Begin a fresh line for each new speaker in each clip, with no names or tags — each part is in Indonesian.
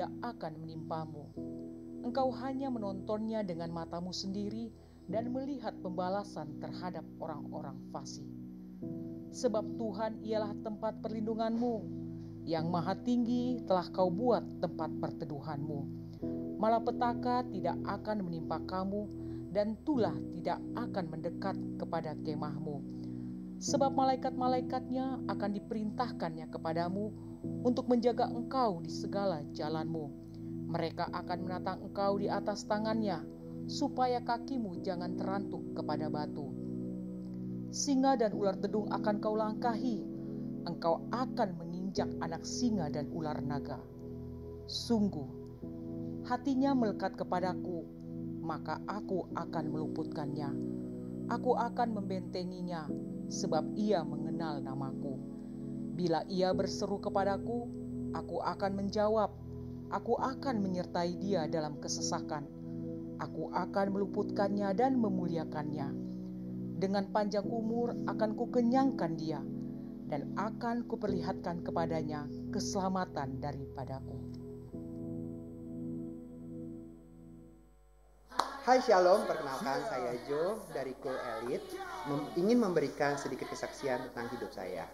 tidak akan menimpamu. Engkau hanya menontonnya dengan matamu sendiri dan melihat pembalasan terhadap orang-orang fasik. Sebab Tuhan ialah tempat perlindunganmu, yang maha tinggi telah kau buat tempat perteduhanmu. Malapetaka tidak akan menimpa kamu, dan tulah tidak akan mendekat kepada kemahmu. Sebab malaikat-malaikatnya akan diperintahkannya kepadamu untuk menjaga engkau di segala jalanmu. Mereka akan menatang engkau di atas tangannya, supaya kakimu jangan terantuk kepada batu. Singa dan ular dedung akan kau langkahi, engkau akan menginjak anak singa dan ular naga. Sungguh, hatinya melekat kepadaku, maka aku akan meluputkannya. Aku akan membentenginya, sebab ia mengenal namaku. Bila ia berseru kepadaku, aku akan menjawab. Aku akan menyertai dia dalam kesesakan. Aku akan meluputkannya dan memuliakannya. Dengan panjang umur akan kukenyangkan dia, dan akan kuperlihatkan kepadanya keselamatan daripadaku.
Hai Shalom, perkenalkan saya Jo dari Cool Elite, ingin memberikan sedikit kesaksian tentang hidup saya.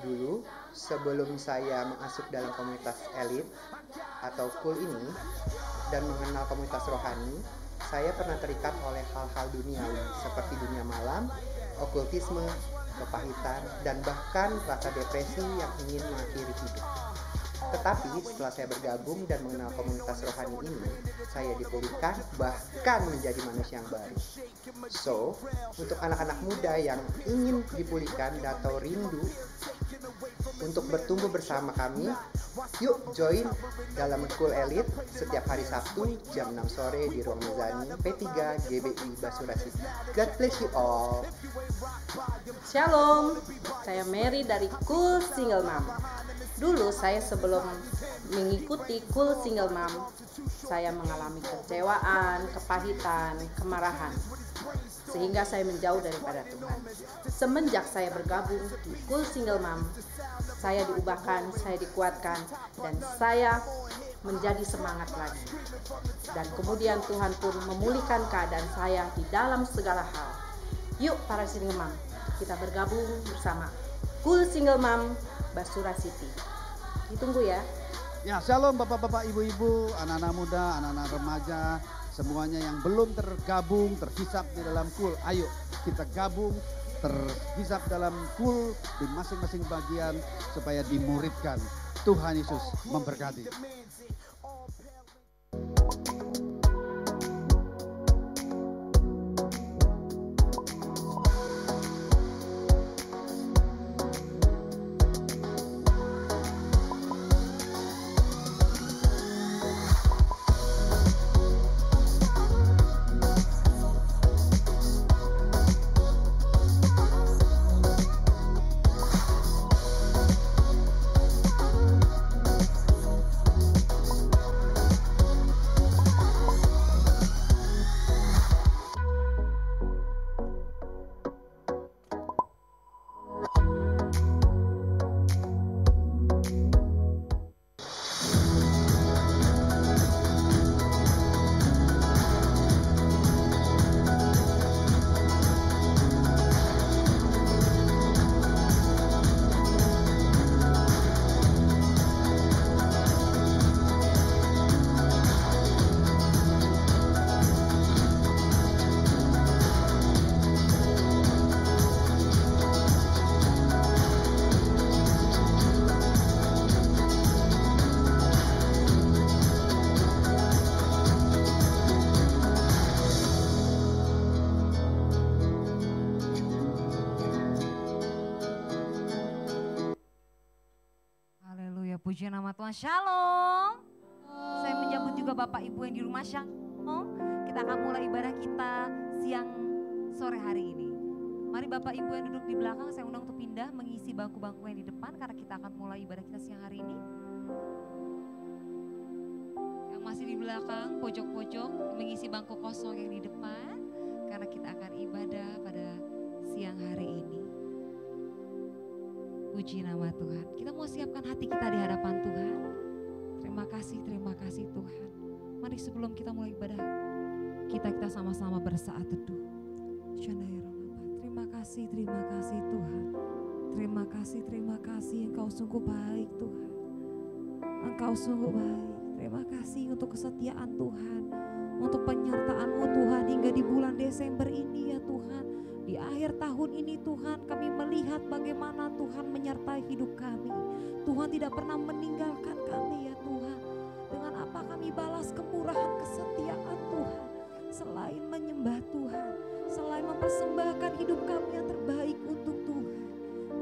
Dulu, sebelum saya masuk dalam komunitas Elite atau Cool ini dan mengenal komunitas rohani, saya pernah terikat oleh hal-hal duniawi seperti dunia malam, okultisme, kepahitan, dan bahkan rasa depresi yang ingin mengakhiri hidup. Tetapi setelah saya bergabung dan mengenal komunitas rohani ini, saya dipulihkan bahkan menjadi manusia yang baru. So, untuk anak-anak muda yang ingin dipulihkan atau rindu untuk bertumbuh bersama kami, yuk join dalam Cool Elite setiap hari Sabtu jam 6 sore di ruang Mezani P3 GBI Basura City. God bless you all.
Shalom, saya Mary dari Cool Single Mom. Dulu saya sebelum mengikuti Cool Single Mom, saya mengalami kecewaan, kepahitan, kemarahan, sehingga saya menjauh daripada Tuhan. Semenjak saya bergabung di Cool Single Mom, saya diubahkan, saya dikuatkan, dan saya menjadi semangat lagi. Dan kemudian Tuhan pun memulihkan keadaan saya di dalam segala hal. Yuk para single mom, kita bergabung bersama Cool Single Mom Basura City. Ditunggu ya.
Ya, shalom bapak-bapak, ibu-ibu, anak-anak muda, anak-anak remaja, semuanya yang belum tergabung, terhisap di dalam Cool. Ayo kita gabung, terhisap dalam Cool di masing-masing bagian supaya dimuridkan. Tuhan Yesus memberkati.
Puji nama Tuhan. Shalom. Saya menyambut juga Bapak Ibu yang di rumah. Shalom. Kita akan mulai ibadah kita siang sore hari ini. Mari Bapak Ibu yang duduk di belakang, saya undang untuk pindah mengisi bangku-bangku yang di depan karena kita akan mulai ibadah kita siang hari ini. Yang masih di belakang, pojok-pojok mengisi bangku kosong yang di depan karena kita akan ibadah pada siang hari ini. Puji nama Tuhan. Kita mau siapkan hati kita di hadapan Tuhan. Terima Mari sebelum kita mulai ibadah, kita sama-sama bersaat teduh. Terima kasih Tuhan. Terima kasih Engkau sungguh baik Tuhan. Engkau sungguh baik. Terima kasih untuk kesetiaan Tuhan, untuk penyertaan-Mu Tuhan hingga di bulan Desember ini ya Tuhan. Di akhir tahun ini Tuhan, kami melihat bagaimana Tuhan menyertai hidup kami. Tuhan tidak pernah meninggalkan kami ya Tuhan. Dengan apa kami balas kemurahan kesetiaan Tuhan, selain menyembah Tuhan, selain mempersembahkan hidup kami yang terbaik untuk Tuhan.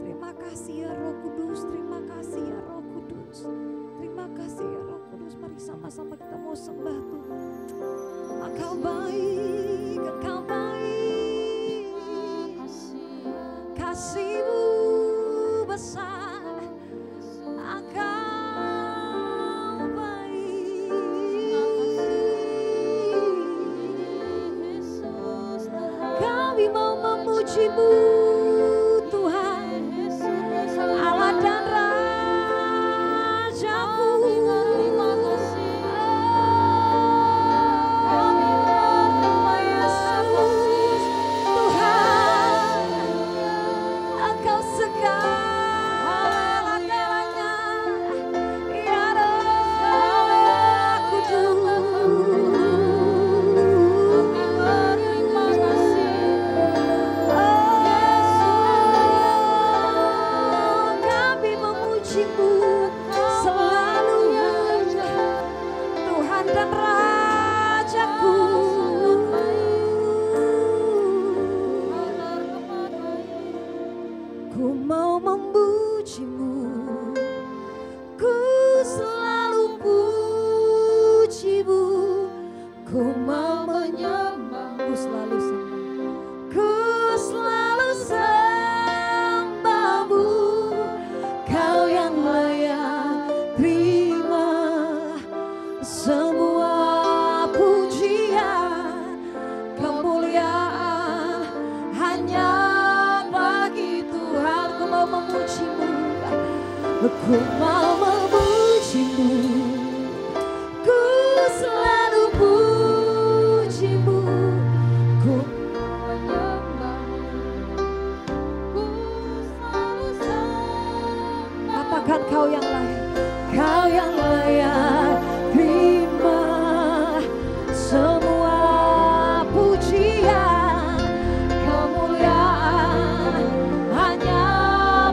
Terima kasih ya Roh Kudus, terima kasih ya Roh Kudus, terima kasih ya Roh Kudus. Mari sama-sama kita mau sembah Tuhan. Engkau baik, Engkau baik, kasih-Mu besar, Engkau baik. Kami mau memuji-Mu Tuhan, Allah dan Raja-Ku. Engkau segala-galanya, ya Roh Kudus. Kami memuji-Mu selalu, Tuhan dan Raja-Ku. Ku mau memuji-Mu, ku selalu puji-Mu, ku mau menyembah-Mu, selalu sembah, ku selalu sembah-Mu. Kau yang layak terima semua pujian, kemuliaan hanya bagi Tuhan. Ku mau memuji-Mu, ku mau memuji-Mu, ku selalu puji-Mu, ku menyembah-Mu, ku selalu sembah. Katakan Kau yang layak, Kau yang layak terima semua pujian, kemuliaan hanya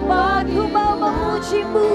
bagi. Ku mau memuji-Mu,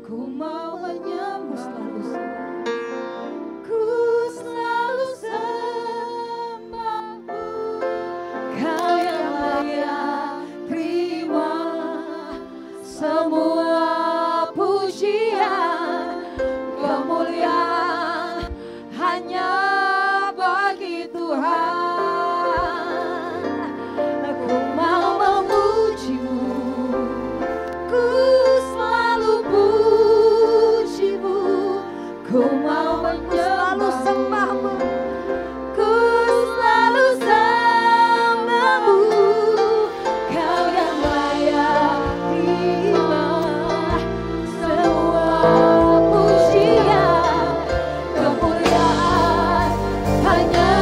Ku mau menyembah selalu ku selalu sembahmu. Kau yang layak terima semua pujian, kemuliaan hanya bagi Tuhan. Aku mau memujimu, ku selalu pujimu, ku mau selalu sembahmu, ku selalu sembahmu. Kau yang layak terima semua pujian, kemuliaan hanya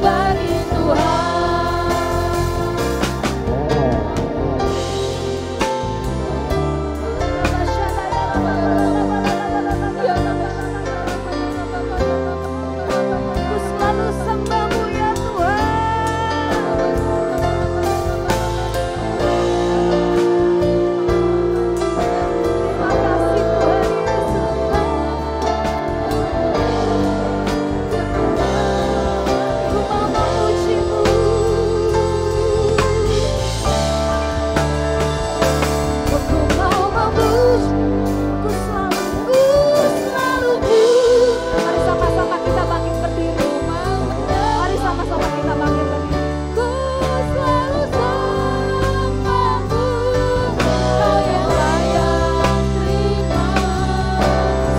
bagi Tuhan. Ku selalu sembahmu ya Tuhan. Terima kasih Tuhan Yesus. Ku mau memujimu. Ku mau memujimu. Ku selalu Mari sama-sama kita bangkit berdiri. Mari sama-sama kita bangkit berdiri. Ku selalu sembahmu. Kau yang layak terima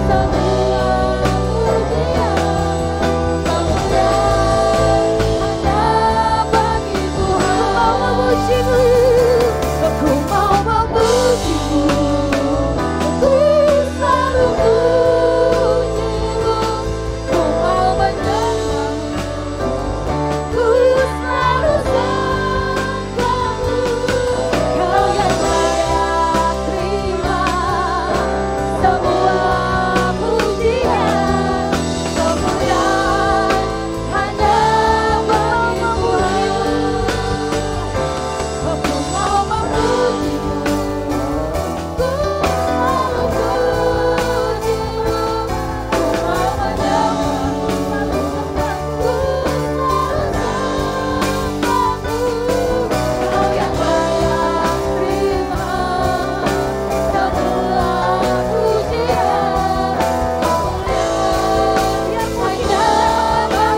semua pujian, kemuliaan hanya bagi Tuhan. Ku mau memujimu, ku selalu pujimu, ku mau menyembahmu, ku selalu sembahmu. Kau yang layak terima semua pujian, kemuliaan hanya bagi Tuhan. Aku mau memujimu, ku selalu pujimu, ku mau menyembahmu, ku selalu sembahmu. Kau yang layak terima semua pujian, kemuliaan hanya bagi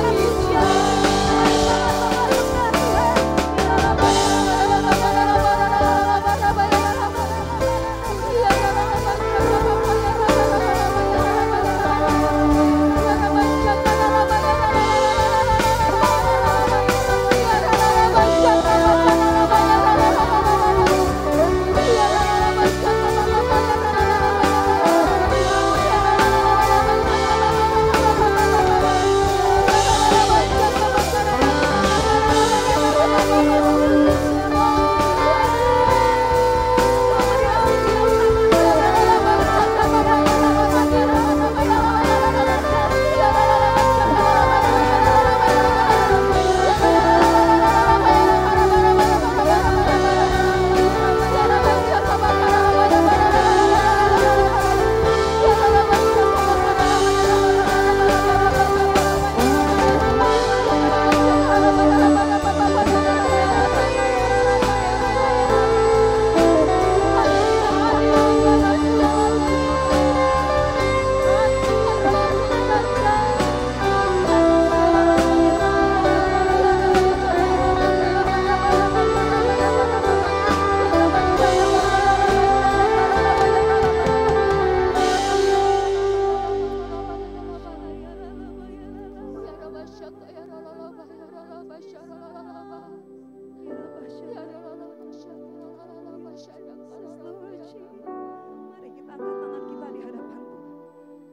Mari kita angkat tangan kita di hadapan Tuhan.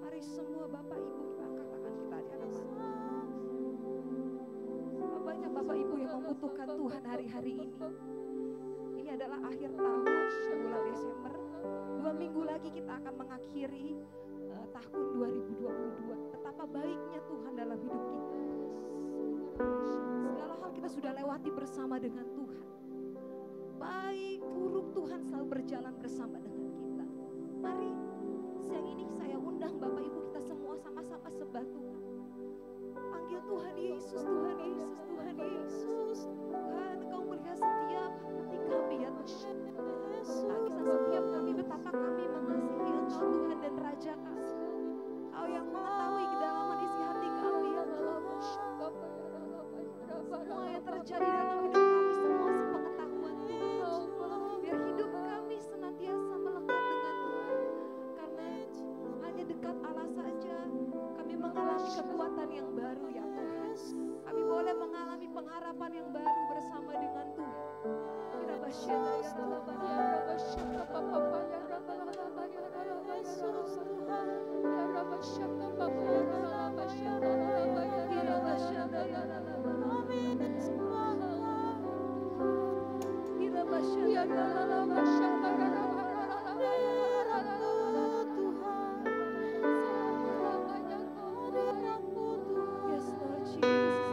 Mari semua Bapak Ibu kita angkat tangan kita di hadapan Tuhan. Banyak Bapak Ibu yang membutuhkan Tuhan hari-hari ini. Ini adalah akhir tahun bulan Desember. 2 minggu lagi kita akan mengakhiri tahun 2022. Betapa baiknya Tuhan dalam hidup kita. Segala hal kita sudah lewati bersama dengan Tuhan. Baik buruk Tuhan selalu berjalan bersama dengan kita. Mari Raja kami, Kau yang mengetahui kedalaman isi hati kami ya Tuhan. Semua yang terjadi dalam hidup kami semua sepengetahuan Tuhan. Biar hidup kami senantiasa melekat dengan Tuhan. Karena hanya dekat Allah saja kami mengalami kekuatan yang baru ya Tuhan. Kami boleh mengalami pengharapan yang baru bersama dengan Tuhan. Yes, Lord Jesus.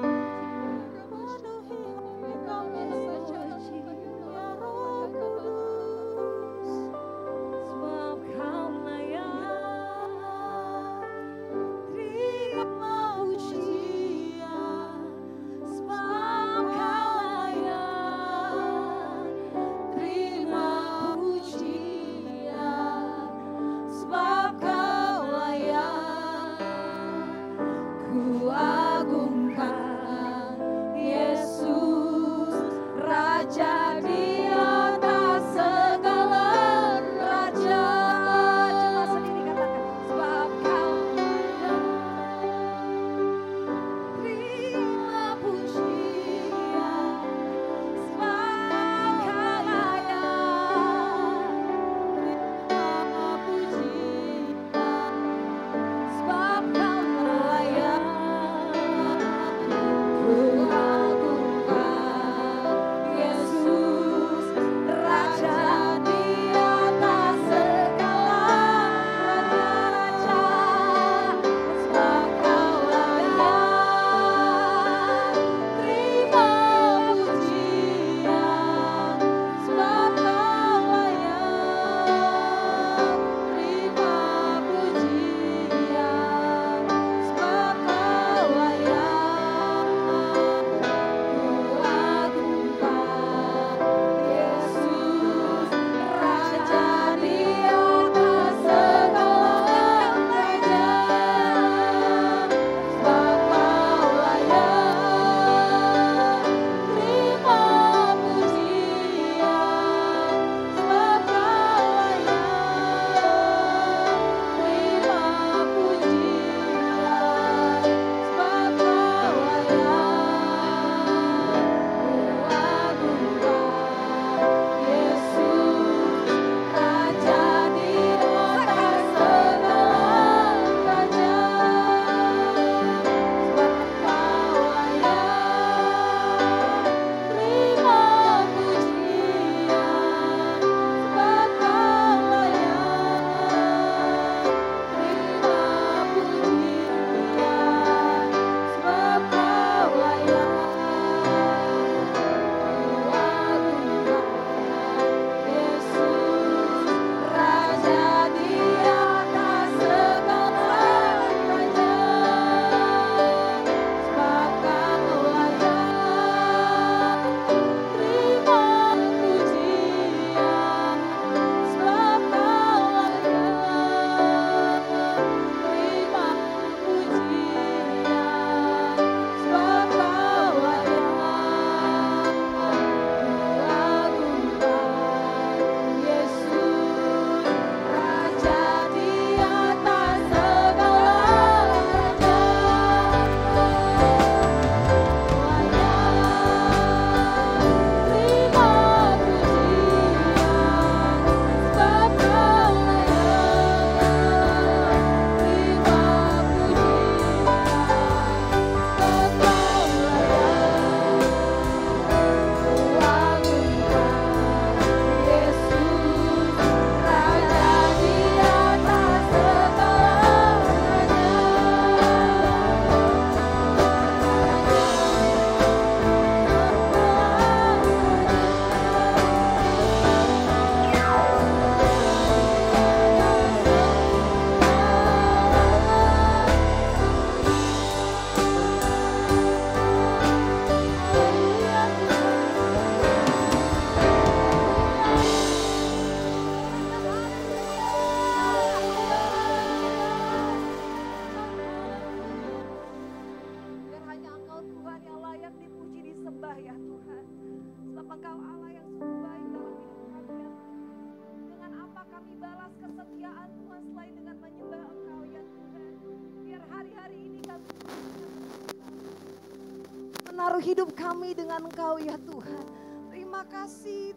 menaruh hidup kami dengan Engkau ya Tuhan. Terima kasih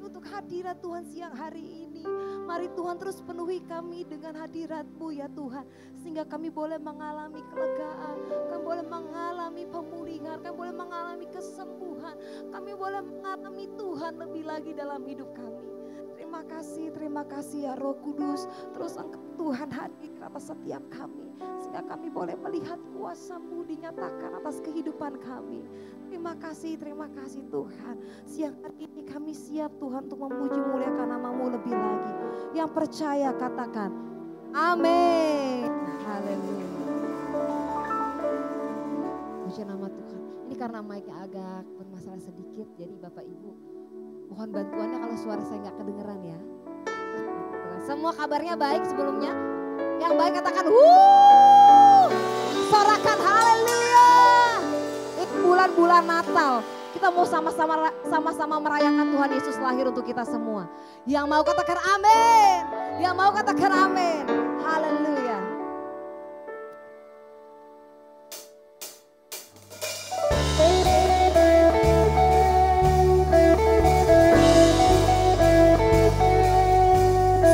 untuk hadirat Tuhan siang hari ini. Mari Tuhan terus penuhi kami dengan hadirat-Mu ya Tuhan. Sehingga kami boleh mengalami kelegaan, kami boleh mengalami pemulihan, kami boleh mengalami kesembuhan. Kami boleh mengalami Tuhan lebih lagi dalam hidup kami. Terima kasih ya Roh Kudus. Terus Engkau Tuhan hadir atas setiap kami. Sehingga kami boleh melihat kuasa-Mu dinyatakan atas kehidupan kami. Terima kasih Tuhan. Siang hari ini kami siap Tuhan untuk memuji muliakan nama-Mu lebih lagi. Yang percaya katakan amin. Haleluya. Puji nama Tuhan. Ini karena mic-nya agak bermasalah sedikit. Jadi Bapak Ibu mohon bantuannya kalau suara saya nggak kedengeran ya. Semua kabarnya baik sebelumnya. Yang baik katakan wuh. Sorakan haleluya. Ini bulan-bulan Natal. Kita mau sama-sama merayakan Tuhan Yesus lahir untuk kita semua. Yang mau katakan amin. Yang mau katakan amin. Haleluya.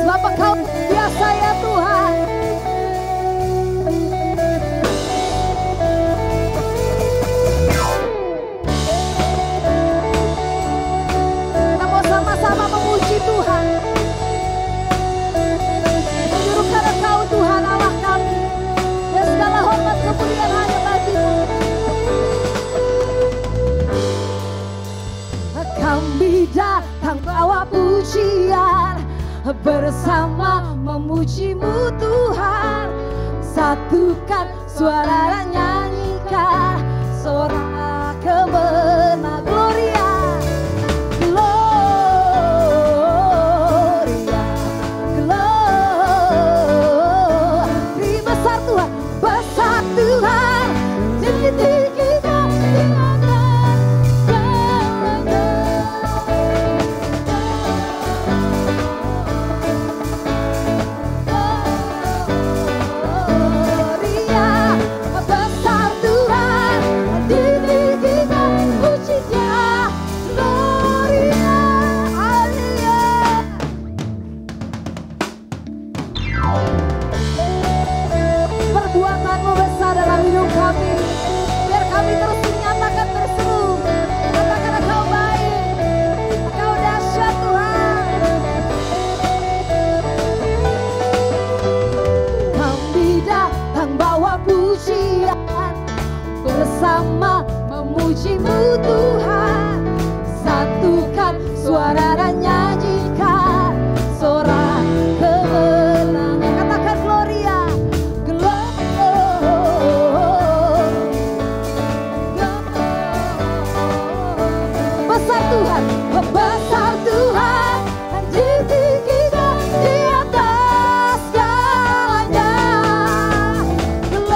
Sebab Engkau biasa ya Tuhan. Kita mau sama-sama memuji Tuhan. Menyuruhkan Engkau Tuhan Allah kami. Dan segala hormat kemuliaan hanya bagi-Mu. Kami datang bawa pujian, bersama memuji-Mu Tuhan. Satukan suara dan nyanyikan sorak kemenangan. Gloria, Gloria, Gloria. Besar Tuhan, besar Tuhan. Tinggi kita di atas segalanya. Perbuatan-Mu besar dalam hidup kami. Biar kami terus dinyatakan berseru. Katakan Engkau baik, Engkau dahsyat Tuhan. Kami datang bawa pujian, bersama memuji-Mu Tuhan. Satukan suara dan nyanyikan sorak kemenangan. Katakan Gloria, besar Tuhan, besar Tuhan, tinggi kita di atas segalanya. Gloria,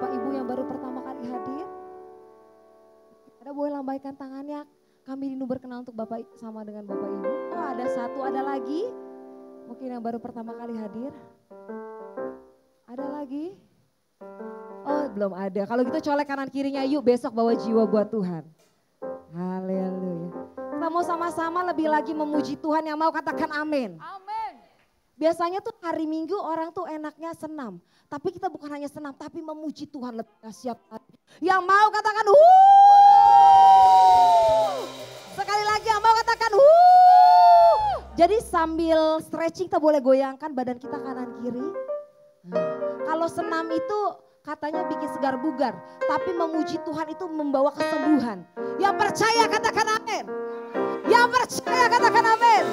Bapak Ibu yang baru pertama kali hadir, ada boleh lambaikan tangannya. Kami rindu berkenan untuk Bapak sama dengan Bapak Ibu. Oh ada satu, ada lagi. Mungkin yang baru pertama kali hadir. Ada lagi? Oh belum ada. Kalau gitu colek kanan kirinya yuk, besok bawa jiwa buat Tuhan. Haleluya. Kita mau sama-sama lebih lagi memuji Tuhan, yang mau katakan amin.
Amin.
Biasanya tuh hari Minggu orang tuh enaknya senam. Tapi kita bukan hanya senam, tapi memuji Tuhan lebih siap. Yang mau katakan sekali lagi yang mau katakan Jadi sambil stretching kita boleh goyangkan badan kita kanan kiri. Kalau senam itu katanya bikin segar bugar, tapi memuji Tuhan itu membawa kesembuhan. Yang percaya katakan amin. Yang percaya katakan amin.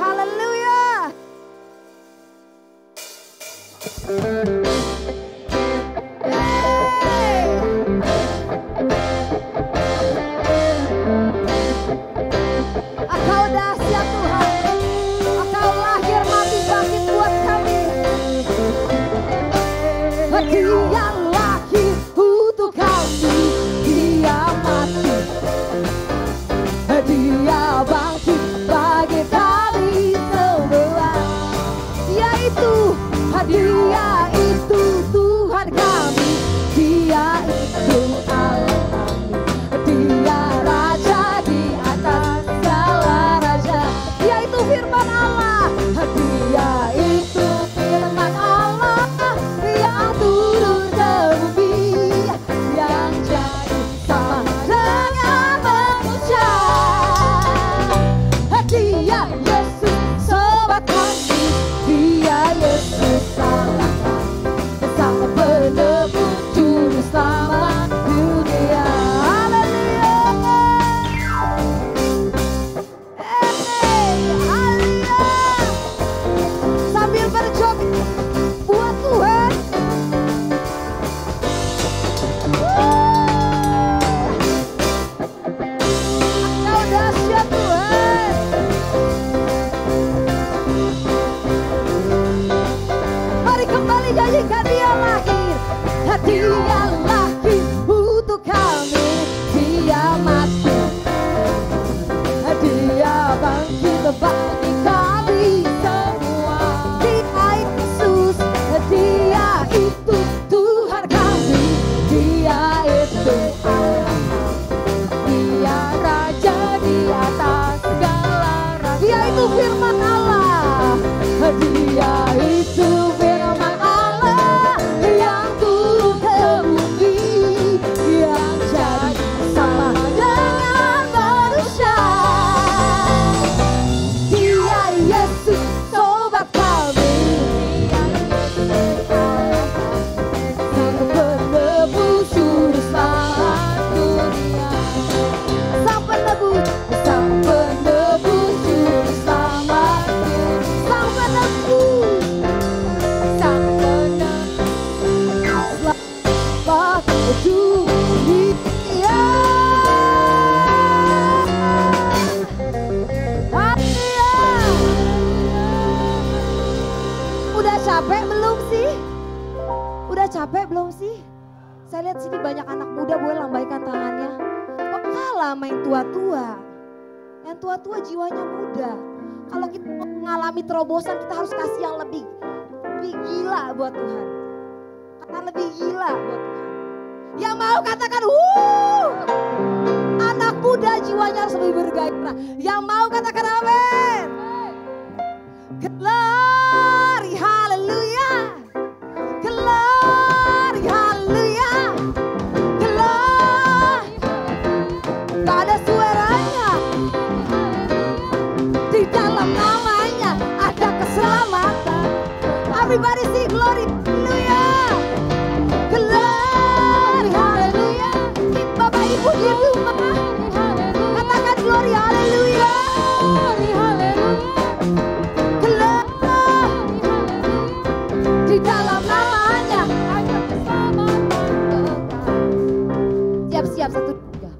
Haleluya. Engkau dahsyat Tuhan. Engkau lahir mati bangkit buat kami. Dia lahir untuk kami, dia mati, dia bangkit bagi kami semua. Yaitu dia itu Tuhan kami, dia itu Allah kami, dia Raja di atas segala raja. Dia itu firman Allah, dia itu firman Allah yang turun ke bumi, yang jadi sama dengan manusia. Dia Yesus sobat kami, dia Yesus Allah kami, sang penebus juru selamat dunia. Haleluya. Haleluya. Sambil berjoget buat Tuhan. Engkau dahsyat Tuhan. Mari kembali nyanyikan dia lahir. Dia lahir untuk kami, dia mati, dia bangkit bagi kami semua. Dia Yesus, dia itu Tuhan kami, dia itu Allah kami, dia Raja di atas segala raja. Dia itu firman Allah, dia itu firman Allah yang turun ke bumi, yang jadi sama dengan manusia. Dia Yesus sobat kami, dia Yesus Allah kami, sang penebus juru selamat dunia. Sang penebus juru selamat dunia. Sang penebus selamat dunia. Haleluya. Udah capek belum sih? Udah capek belum sih? Saya lihat sini banyak anak muda, boleh lambaikan tangannya. Kok kalah main tua-tua? Yang tua-tua jiwanya muda. Kalau kita mau mengalami terobosan, kita harus kasih yang lebih gila buat Tuhan. Kata lebih gila buat Tuhan. Yang mau katakan anak muda jiwanya harus lebih bergairah. Yang mau katakan amin. Glory haleluya. Glory haleluya. Glory. Gak ada suaranya. Di dalam namanya ada keselamatan. Everybody sing glory haleluya. Glory haleluya. Bapak Ibu di rumah katakan glory haleluya. Glory haleluya. Glory di dalam namanya ada keselamatan. Siap-siap 1, 2.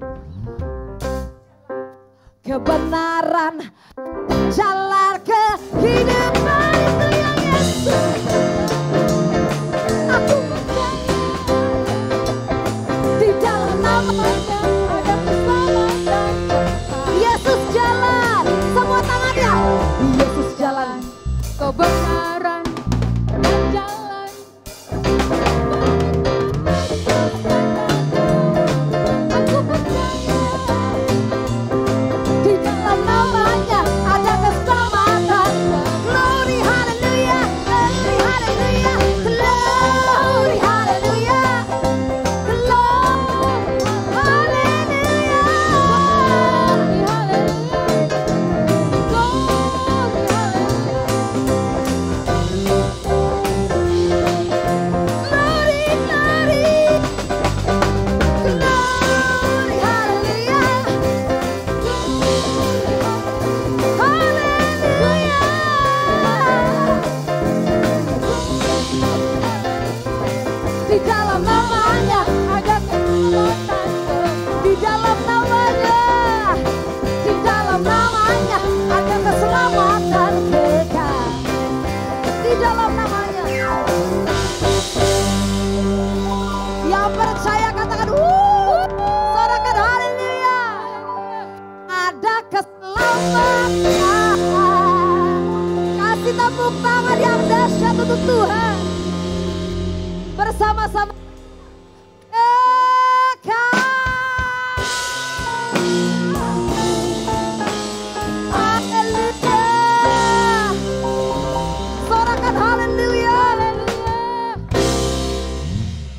Kebenaran jalan kehidupan itu yang Yesus. Aku percaya percaya katakan sorakan haleluya. Ada keselamatan. Kasih tepuk tangan yang dahsyat untuk Tuhan. Bersama-sama.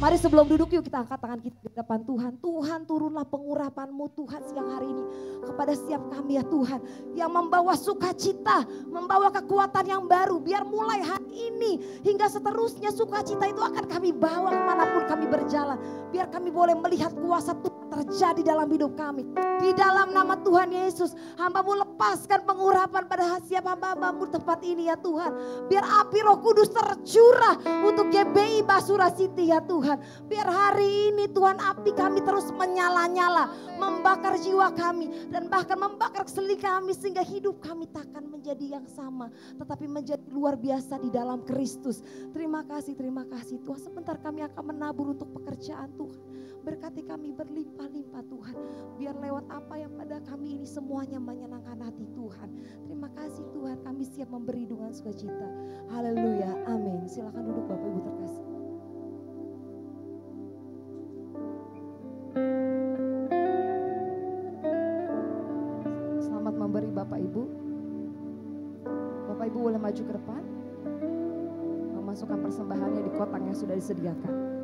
Mari sebelum duduk yuk kita angkat tangan kita di depan Tuhan. Tuhan turunlah pengurapan-Mu Tuhan siang hari ini. Kepada setiap kami ya Tuhan. Yang membawa sukacita, membawa kekuatan yang baru. Biar mulai hari ini hingga seterusnya sukacita itu akan kami bawa kemanapun kami berjalan. Biar kami boleh melihat kuasa Tuhan terjadi dalam hidup kami. Di dalam nama Tuhan Yesus. Hamba-Mu lepaskan pengurapan pada setiap hamba-Mu tempat ini ya Tuhan. Biar api Roh Kudus tercurah untuk GBI Basura City ya Tuhan. Biar hari ini Tuhan api kami terus menyala-nyala. Membakar jiwa kami. Dan bahkan membakar keseli kami. Sehingga hidup kami takkan menjadi yang sama. Tetapi menjadi luar biasa di dalam Kristus. Terima kasih Tuhan. Sebentar kami akan menabur untuk pekerjaan Tuhan. Berkati kami berlimpah-limpah Tuhan. Biar lewat apa yang pada kami ini semuanya menyenangkan hati Tuhan. Terima kasih Tuhan, kami siap memberi dengan sukacita. Haleluya, amin. Silakan duduk Bapak Ibu terkasih. Selamat memberi Bapak Ibu. Bapak Ibu boleh maju ke depan. Memasukkan persembahannya di kotak yang sudah disediakan.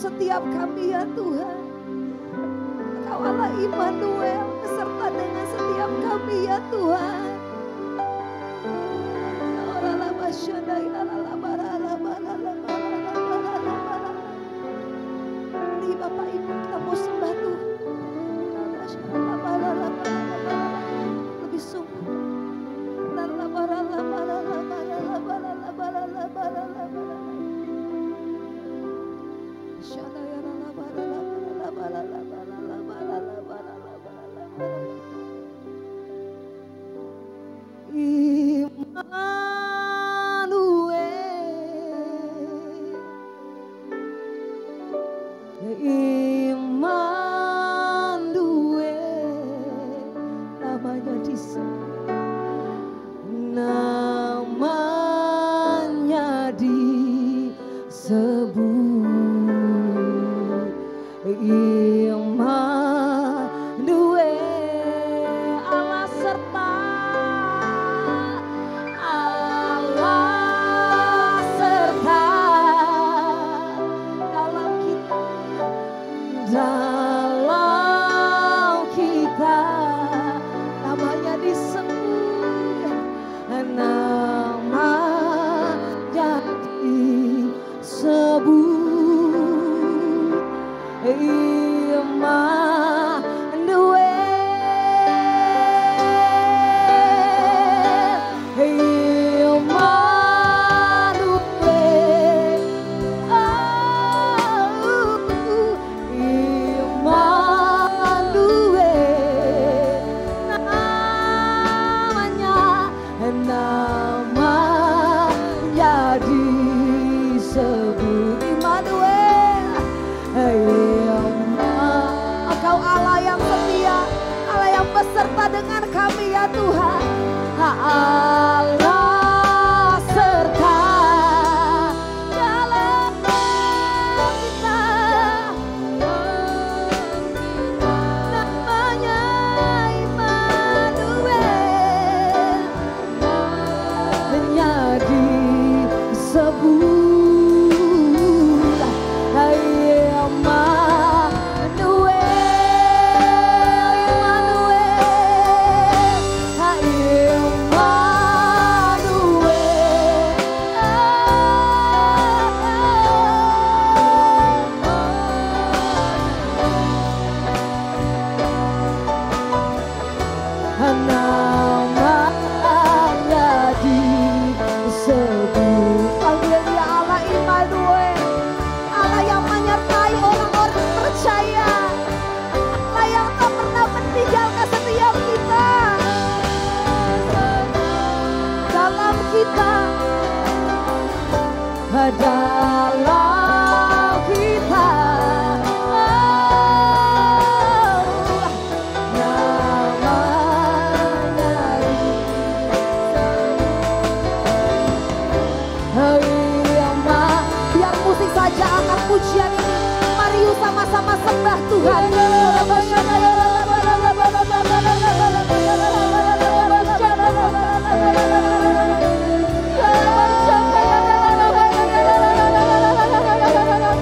Setiap kami ya Tuhan, Engkau Allah Immanuel beserta dengan setiap kami ya Tuhan. Mari Bapak Ibu kita mau sembah Tuhan lebih sungguh. kita, dalam kita. Biar musik saja angkat pujian ini. Mari yuk sama-sama sembah Tuhan.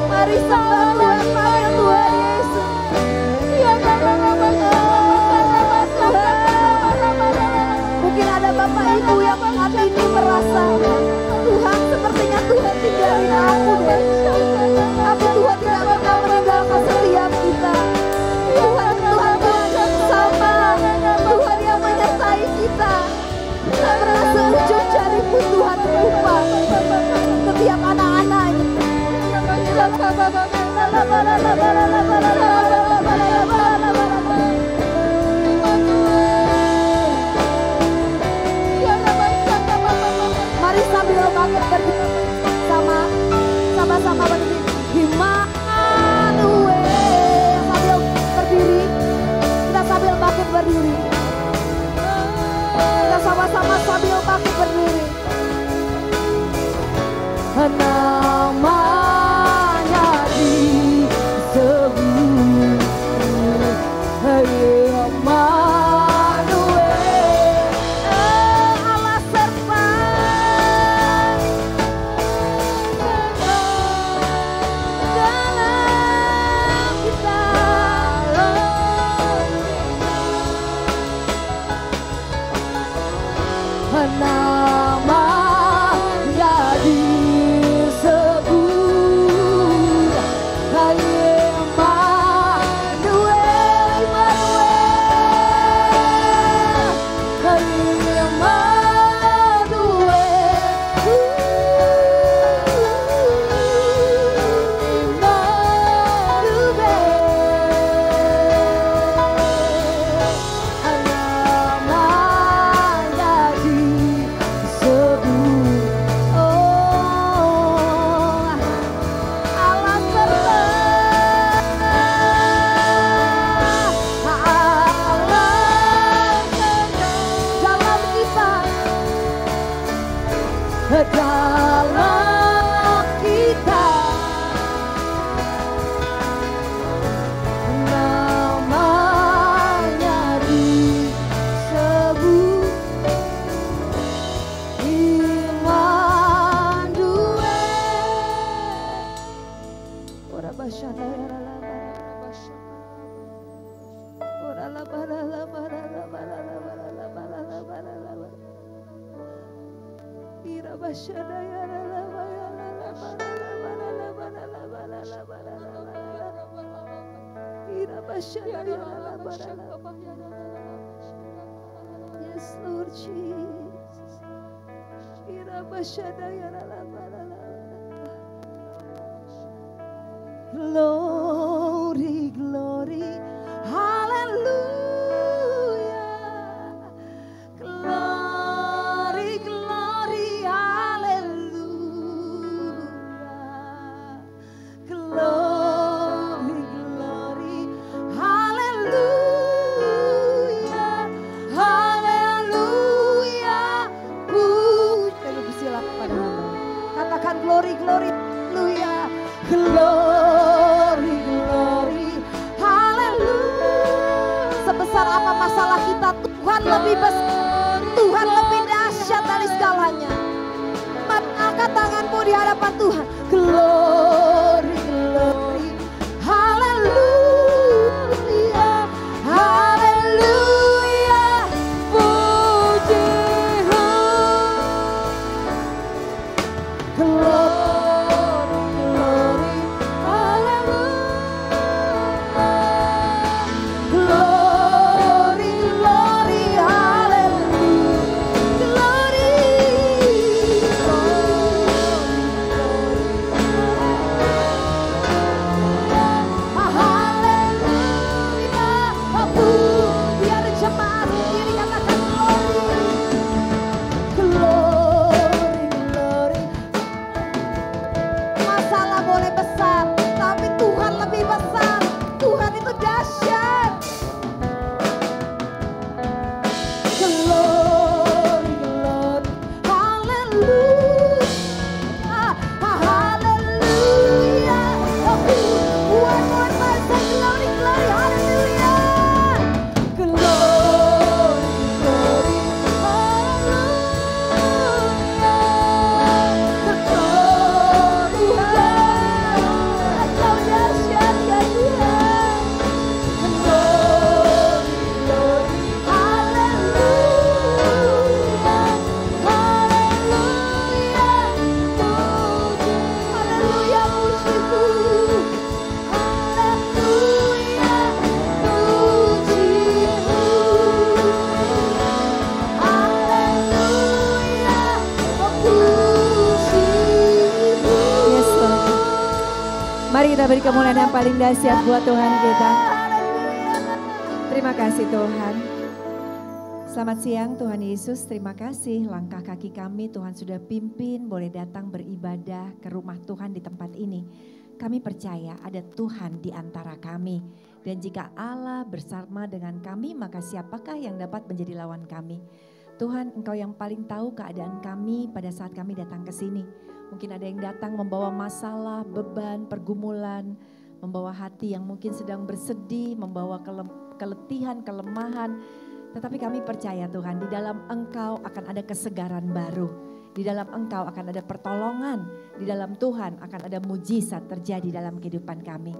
Mari sembah Tuhan, panggil Tuhan Yesus. Mungkin ada Bapak Ibu yang hati ini merasa, Tuhan sepertinya Tuhan tinggalin aku deh. Tapi Tuhan tidak pernah meninggalkan setiap kita. Tuhan yang sama, Tuhan yang menyertai kita. Tak pernah seujung jarimu Tuhan lupa setiap anak-anaknya. Mari sambil bangkit berdiri sama-sama berdiri. Immanuel, sambil berdiri, kita sambil bangkit berdiri. Kita sama-sama sambil bangkit berdiri. Namanya disebut Immanuel, Allah serta dalam kita. Namanya disebut dalam kita. Namanya disebut Immanuel. Ora basyana ya la basyana. Ora la bara la bara la bara la bara la bara la bara la bara. Ira basyana ya la bara la bara la bara la bara la bara la bara la bara. Ira basyana ya la bara la. Yes Lord Jesus. Ira basyana ya la bara la. Glory, glory, hallelujah. Glory, glory, hallelujah. Glory, glory, hallelujah. Hallelujah. Puji, bersilakan pada nama. Katakan glory, glory, hallelujah. Glory, glory, hallelujah. Sebesar apa masalah kita, Tuhan lebih besar, Tuhan lebih dahsyat dari segalanya. Mari angkat tanganmu di hadapan Tuhan. Glory, glory, hallelujah, hallelujah. Puji, glory. Glory, glory, hallelujah. Mari kita beri kemuliaan yang paling dahsyat buat Tuhan kita. Terima kasih Tuhan. Selamat siang Tuhan Yesus, terima kasih langkah kaki kami Tuhan sudah pimpin boleh datang beribadah ke rumah Tuhan di tempat ini. Kami percaya ada Tuhan di antara kami. Dan jika Allah bersama dengan kami maka siapakah yang dapat menjadi lawan kami. Tuhan Engkau yang paling tahu keadaan kami pada saat kami datang ke sini. Mungkin ada yang datang membawa masalah, beban, pergumulan, membawa hati yang mungkin sedang bersedih, membawa keletihan, kelemahan. Tetapi kami percaya Tuhan, di dalam Engkau akan ada kesegaran baru. Di dalam Engkau akan ada pertolongan. Di dalam Tuhan akan ada mujizat terjadi dalam kehidupan kami.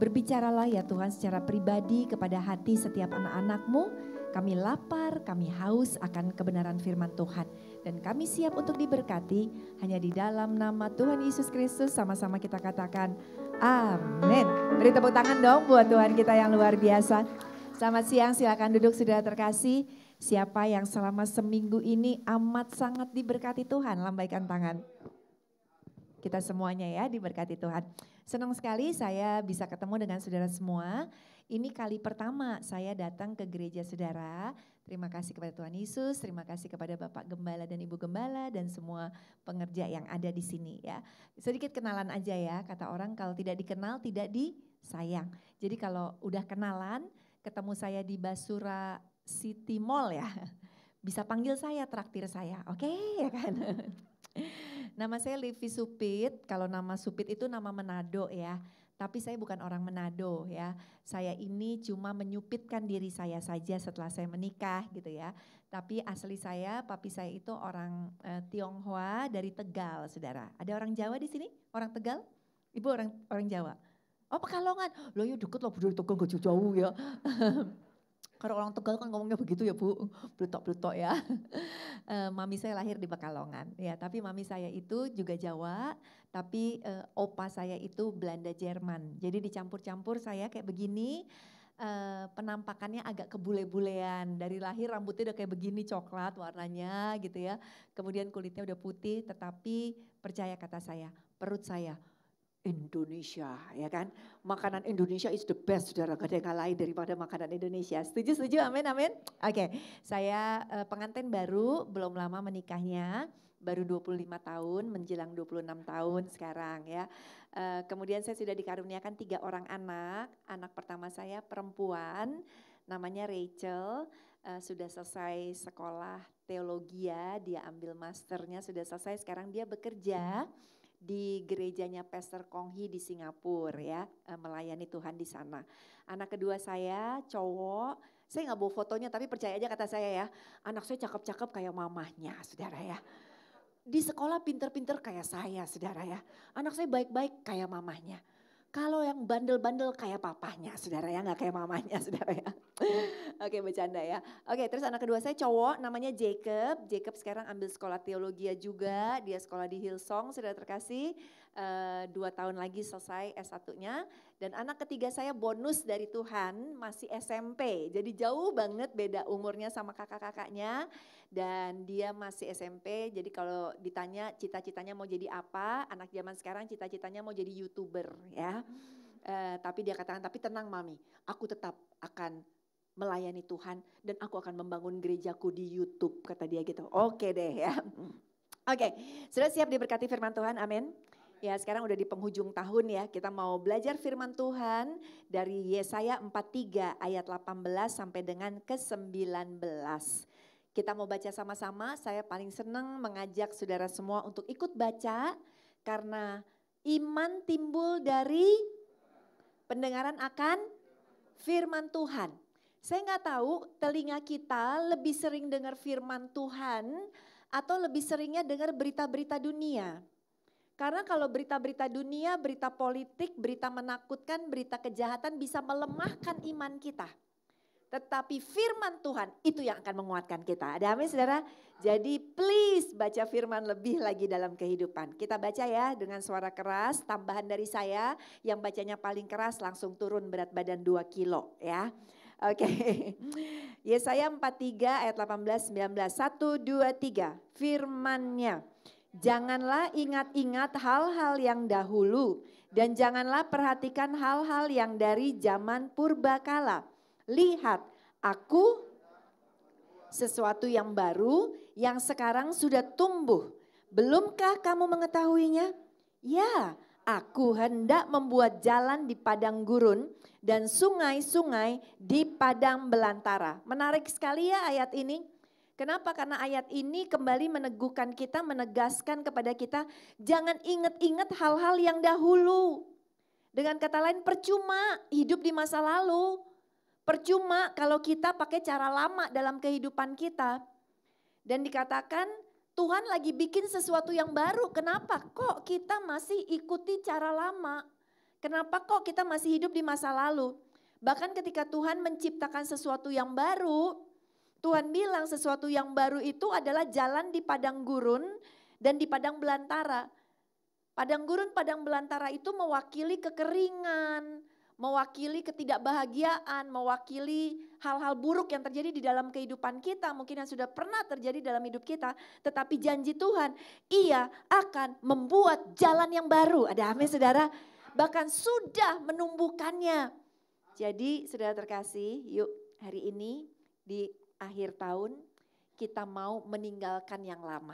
Berbicaralah ya Tuhan secara pribadi kepada hati setiap anak-anak-Mu. Kami lapar, kami haus akan kebenaran firman Tuhan. Dan kami siap untuk diberkati hanya di dalam nama Tuhan Yesus Kristus. Sama-sama kita katakan amin. Beri tepuk tangan dong buat Tuhan kita yang luar biasa. Selamat siang, silakan duduk saudara terkasih. Siapa yang selama seminggu ini amat sangat diberkati Tuhan, lambaikan tangan. Kita semuanya ya diberkati Tuhan. Senang sekali saya bisa ketemu dengan saudara semua. Ini kali pertama saya datang ke gereja saudara. Terima kasih kepada Tuhan Yesus, terima kasih kepada Bapak Gembala dan Ibu Gembala dan semua pengerja yang ada di sini ya. Sedikit kenalan aja ya, kata orang kalau tidak dikenal tidak disayang. Jadi kalau udah kenalan, ketemu saya di Basura City Mall ya, bisa panggil saya, traktir saya, oke ya kan. Nama saya Livi Supit, kalau nama Supit itu nama Manado ya. Tapi saya bukan orang Manado ya, saya ini cuma menyupitkan diri saya saja setelah saya menikah gitu ya. Tapi asli saya, papi saya itu orang Tionghoa dari Tegal saudara. Ada orang Jawa di sini? Orang Tegal? Ibu orang Jawa? Oh Pekalongan, loh ya deket loh dari Tegal gak jauh ya. Kalau orang Tegal kan ngomongnya begitu ya Bu, beletok-beletok ya. Mami saya lahir di Pekalongan ya, tapi mami saya itu juga Jawa, tapi opa saya itu Belanda Jerman. Jadi dicampur-campur saya kayak begini, penampakannya agak kebule-bulean. Dari lahir rambutnya udah kayak begini coklat warnanya gitu ya. Kemudian kulitnya udah putih, tetapi percaya kata saya, perut saya Indonesia ya kan, makanan Indonesia is the best saudara, gak ada yang lain daripada makanan Indonesia. Setuju amin amin. Oke, saya pengantin baru, belum lama menikahnya, baru 25 tahun menjelang 26 tahun sekarang ya. Kemudian saya sudah dikaruniakan 3 orang anak. Anak pertama saya perempuan namanya Rachel, sudah selesai sekolah teologi ya, dia ambil masternya sudah selesai, sekarang dia bekerja di gerejanya Pastor Kong Hee di Singapura ya, melayani Tuhan di sana. Anak kedua saya cowok, saya nggak bawa fotonya tapi percaya aja kata saya ya, anak saya cakep-cakep kayak mamahnya saudara ya. Di sekolah pinter-pinter kayak saya saudara ya, anak saya baik-baik kayak mamahnya. Kalau yang bandel-bandel kayak papahnya saudara ya, nggak kayak mamahnya saudara ya. Oke bercanda ya. Oke terus anak kedua saya cowok namanya Jacob. Jacob sekarang ambil sekolah teologi juga, dia sekolah di Hillsong saudara terkasih. 2 tahun lagi selesai S1-nya. Dan anak ketiga saya bonus dari Tuhan masih SMP. Jadi jauh banget beda umurnya sama kakak-kakaknya. Dan dia masih SMP, jadi kalau ditanya cita-citanya mau jadi apa, anak zaman sekarang cita-citanya mau jadi YouTuber ya. Tapi dia katakan, tapi tenang mami, aku tetap akan melayani Tuhan dan aku akan membangun gerejaku di YouTube, kata dia gitu. Oke deh ya. Oke, sudah siap diberkati firman Tuhan, amin. Ya sekarang udah di penghujung tahun ya, kita mau belajar firman Tuhan dari Yesaya 43 ayat 18 sampai dengan ke-19. Kita mau baca sama-sama, saya paling senang mengajak saudara semua untuk ikut baca karena iman timbul dari pendengaran akan firman Tuhan. Saya nggak tahu telinga kita lebih sering dengar firman Tuhan atau lebih seringnya dengar berita-berita dunia. Karena kalau berita-berita dunia, berita politik, berita menakutkan, berita kejahatan bisa melemahkan iman kita. Tetapi firman Tuhan itu yang akan menguatkan kita. Ada amin saudara? Jadi please baca firman lebih lagi dalam kehidupan. Kita baca ya dengan suara keras, tambahan dari saya yang bacanya paling keras langsung turun berat badan 2 kilo ya. Oke. Yesaya 43 ayat 18, 19, 1, 2, 3. Firman-Nya.
Janganlah ingat-ingat hal-hal yang dahulu dan janganlah perhatikan hal-hal yang dari zaman purbakala. Lihat, aku sesuatu yang baru yang sekarang sudah tumbuh. Belumkah kamu mengetahuinya? Ya, aku hendak membuat jalan di padang gurun dan sungai-sungai di padang belantara. Menarik sekali ya ayat ini. Kenapa? Karena ayat ini kembali meneguhkan kita, menegaskan kepada kita, jangan ingat-ingat hal-hal yang dahulu. Dengan kata lain, percuma hidup di masa lalu. Percuma kalau kita pakai cara lama dalam kehidupan kita. Dan dikatakan Tuhan lagi bikin sesuatu yang baru. Kenapa? Kok kita masih ikuti cara lama? Kenapa kok kita masih hidup di masa lalu? Bahkan ketika Tuhan menciptakan sesuatu yang baru, Tuhan bilang sesuatu yang baru itu adalah jalan di padang gurun dan di padang belantara. Padang gurun, padang belantara itu mewakili kekeringan, mewakili ketidakbahagiaan, mewakili hal-hal buruk yang terjadi di dalam kehidupan kita. Mungkin yang sudah pernah terjadi dalam hidup kita. Tetapi janji Tuhan, Ia akan membuat jalan yang baru. Ada amin saudara? Bahkan sudah menumbuhkannya. Jadi saudara terkasih, yuk hari ini di akhir tahun kita mau meninggalkan yang lama.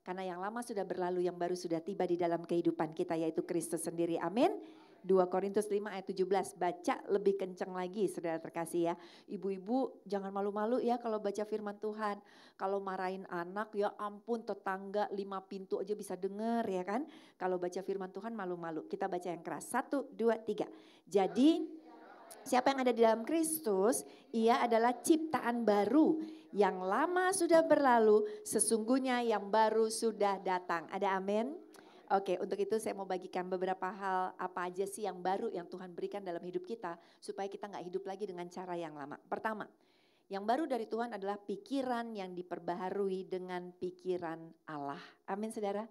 Karena yang lama sudah berlalu, yang baru sudah tiba di dalam kehidupan kita yaitu Kristus sendiri. Amin. 2 Korintus 5 ayat 17, baca lebih kencang lagi saudara terkasih ya. Ibu-ibu jangan malu-malu ya kalau baca firman Tuhan. Kalau marahin anak ya ampun, tetangga 5 pintu aja bisa dengar ya kan. Kalau baca firman Tuhan malu-malu, kita baca yang keras. 1, 2, 3. Jadi siapa yang ada di dalam Kristus, ia adalah ciptaan baru. Yang lama sudah berlalu, sesungguhnya yang baru sudah datang. Ada amin? Oke, untuk itu saya mau bagikan beberapa hal apa aja sih yang baru yang Tuhan berikan dalam hidup kita. Supaya kita gak hidup lagi dengan cara yang lama. Pertama, yang baru dari Tuhan adalah pikiran yang diperbaharui dengan pikiran Allah. Amin saudara?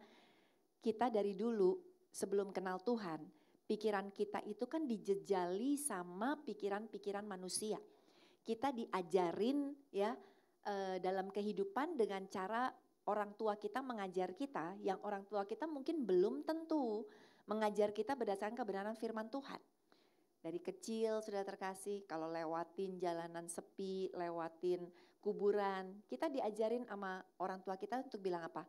Kita dari dulu sebelum kenal Tuhan, pikiran kita itu kan dijejali sama pikiran-pikiran manusia. Kita diajarin ya dalam kehidupan dengan cara orang tua kita mengajar kita, yang orang tua kita mungkin belum tentu mengajar kita berdasarkan kebenaran firman Tuhan. Dari kecil sudah terkasih, kalau lewatin jalanan sepi, lewatin kuburan, kita diajarin sama orang tua kita untuk bilang apa?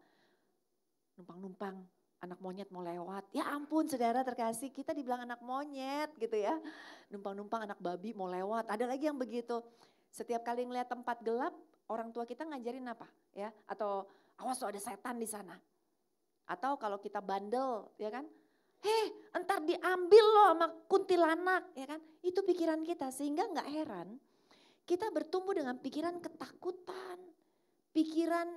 Numpang-numpang. Anak monyet mau lewat, ya ampun saudara terkasih, kita dibilang anak monyet gitu ya. Numpang-numpang anak babi mau lewat, ada lagi yang begitu. Setiap kali ngeliat tempat gelap, orang tua kita ngajarin apa ya? Atau awas lo ada setan di sana. Atau kalau kita bandel ya kan, entar diambil lo sama kuntilanak ya kan. Itu pikiran kita, sehingga gak heran kita bertumbuh dengan pikiran ketakutan, pikiran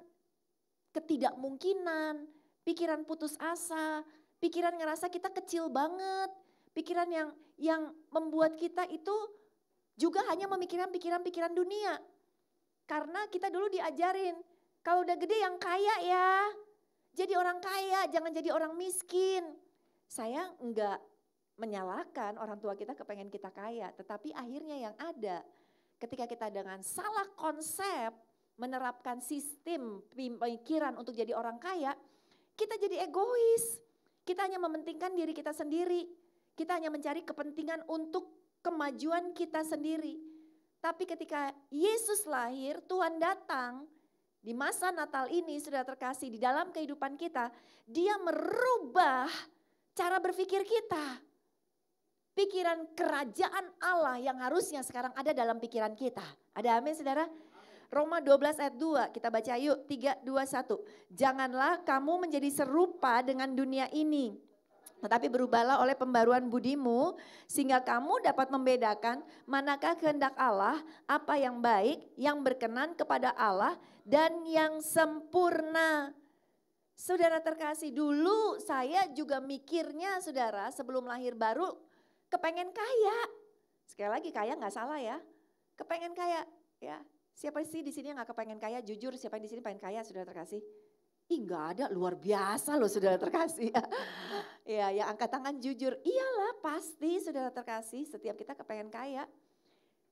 ketidakmungkinan, pikiran putus asa, pikiran ngerasa kita kecil banget, pikiran yang membuat kita itu juga hanya memikirkan pikiran-pikiran dunia. Karena kita dulu diajarin, kalau udah gede yang kaya ya, jadi orang kaya, jangan jadi orang miskin. Saya enggak menyalahkan orang tua kita kepengen kita kaya, tetapi akhirnya yang ada ketika kita dengan salah konsep menerapkan sistem pemikiran untuk jadi orang kaya, kita jadi egois, kita hanya mementingkan diri kita sendiri, kita hanya mencari kepentingan untuk kemajuan kita sendiri. Tapi ketika Yesus lahir, Tuhan datang di masa Natal ini sudah terkasih di dalam kehidupan kita, Dia merubah cara berpikir kita. Pikiran kerajaan Allah yang harusnya sekarang ada dalam pikiran kita. Ada amin saudara? Roma 12 ayat 2, kita baca yuk 3, 2, 1. Janganlah kamu menjadi serupa dengan dunia ini, tetapi berubahlah oleh pembaruan budimu, sehingga kamu dapat membedakan manakah kehendak Allah, apa yang baik, yang berkenan kepada Allah, dan yang sempurna. Saudara terkasih, dulu saya juga mikirnya saudara sebelum lahir baru kepengen kaya. Sekali lagi kaya gak salah ya, kepengen kaya ya. Siapa sih di sini yang gak kepengen kaya? Jujur, siapa yang di sini pengen kaya, saudara terkasih? Ih gak ada, luar biasa loh saudara terkasih. Ya, yang angkat tangan jujur. Iyalah pasti saudara terkasih, setiap kita kepengen kaya.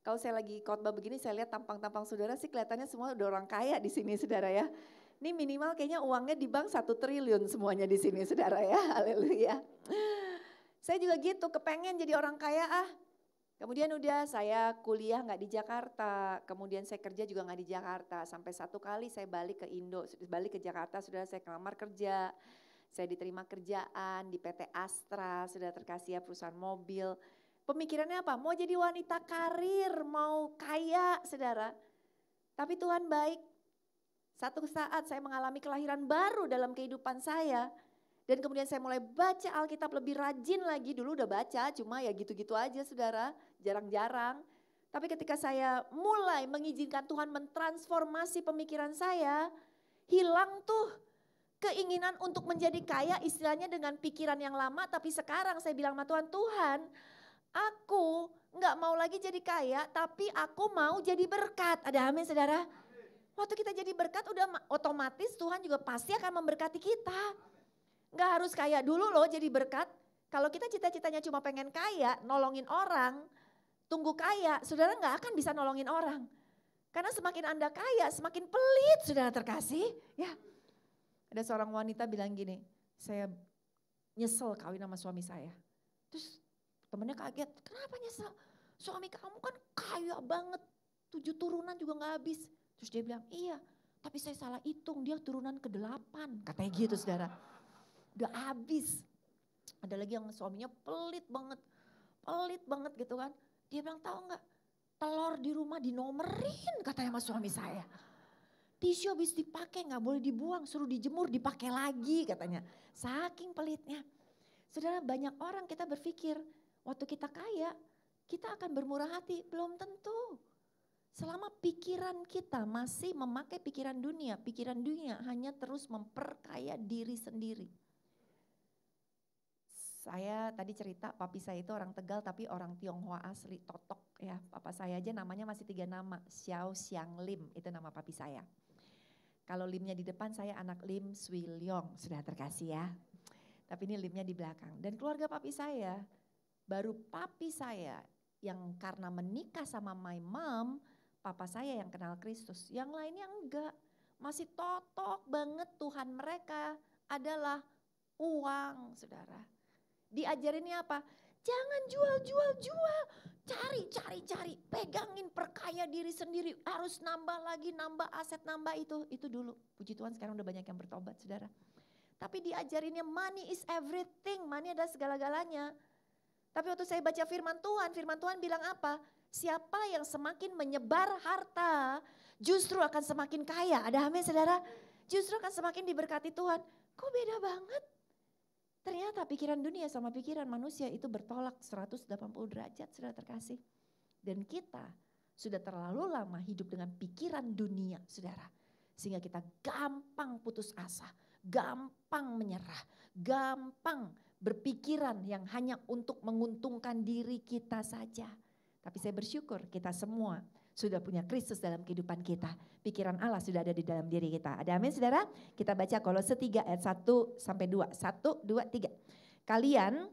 Kalau saya lagi khotbah begini, saya lihat tampang-tampang saudara sih kelihatannya semua udah orang kaya di sini saudara ya. Ini minimal kayaknya uangnya di bank 1 triliun semuanya di sini saudara ya, haleluya. Saya juga gitu, kepengen jadi orang kaya Kemudian udah saya kuliah nggak di Jakarta, kemudian saya kerja juga nggak di Jakarta. Sampai satu kali saya balik ke balik ke Jakarta, sudah saya kelamar kerja. Saya diterima kerjaan di PT Astra, sudah terkasih ya perusahaan mobil. Pemikirannya apa? Mau jadi wanita karir, mau kaya saudara. Tapi Tuhan baik. Satu saat saya mengalami kelahiran baru dalam kehidupan saya. Dan kemudian saya mulai baca Alkitab lebih rajin lagi. Dulu udah baca, cuma ya gitu-gitu aja saudara, jarang-jarang. Tapi ketika saya mulai mengizinkan Tuhan mentransformasi pemikiran saya, hilang tuh keinginan untuk menjadi kaya istilahnya dengan pikiran yang lama. Tapi sekarang saya bilang sama Tuhan, Tuhan aku gak mau lagi jadi kaya, tapi aku mau jadi berkat. Ada amin saudara? Waktu kita jadi berkat udah otomatis Tuhan juga pasti akan memberkati kita. Gak harus kaya dulu loh jadi berkat. Kalau kita cita-citanya cuma pengen kaya, nolongin orang, tunggu kaya, saudara gak akan bisa nolongin orang. Karena semakin Anda kaya, semakin pelit saudara terkasih. Ya, ada seorang wanita bilang gini, saya nyesel kawin sama suami saya. Terus temennya kaget, kenapa nyesel? Suami kamu kan kaya banget, 7 turunan juga gak habis. Terus dia bilang, iya tapi saya salah hitung, dia turunan ke-8, katanya gitu saudara. Udah habis. Ada lagi yang suaminya pelit banget gitu kan. Dia bilang tahu nggak, telur di rumah dinomerin katanya sama suami saya. Tisu habis dipakai nggak boleh dibuang, suruh dijemur dipakai lagi katanya. Saking pelitnya. Saudara, banyak orang kita berpikir waktu kita kaya kita akan bermurah hati, belum tentu. Selama pikiran kita masih memakai pikiran dunia hanya terus memperkaya diri sendiri. Saya tadi cerita papi saya itu orang Tegal tapi orang Tionghoa asli, Totok ya. Papa saya aja namanya masih 3 nama, Xiao Xiang Lim itu nama papi saya. Kalau Limnya di depan saya anak Lim Swee Leong, sudah terkasih ya. Tapi ini Limnya di belakang. Dan keluarga papi saya, baru papi saya yang karena menikah sama my mom, papa saya yang kenal Kristus. Yang lainnya enggak, masih totok banget Tuhan mereka adalah uang saudara. Diajarinnya apa? Jangan jual. Cari. Pegangin, perkaya diri sendiri. Harus nambah lagi, nambah aset, nambah itu. Itu dulu. Puji Tuhan sekarang udah banyak yang bertobat saudara. Tapi diajarinnya money is everything. Money adalah segala-galanya. Tapi waktu saya baca firman Tuhan bilang apa? Siapa yang semakin menyebar harta justru akan semakin kaya. Ada amin saudara? Justru akan semakin diberkati Tuhan. Kok beda banget? Ternyata pikiran dunia sama pikiran manusia itu bertolak 180 derajat saudara terkasih. Dan kita sudah terlalu lama hidup dengan pikiran dunia saudara. Sehingga kita gampang putus asa, gampang menyerah, gampang berpikiran yang hanya untuk menguntungkan diri kita saja. Tapi saya bersyukur kita semua sudah punya Kristus dalam kehidupan kita. Pikiran Allah sudah ada di dalam diri kita. Ada amin saudara? Kita baca Kolose 3 ayat 1-2. 1, 2, 3. Kalian,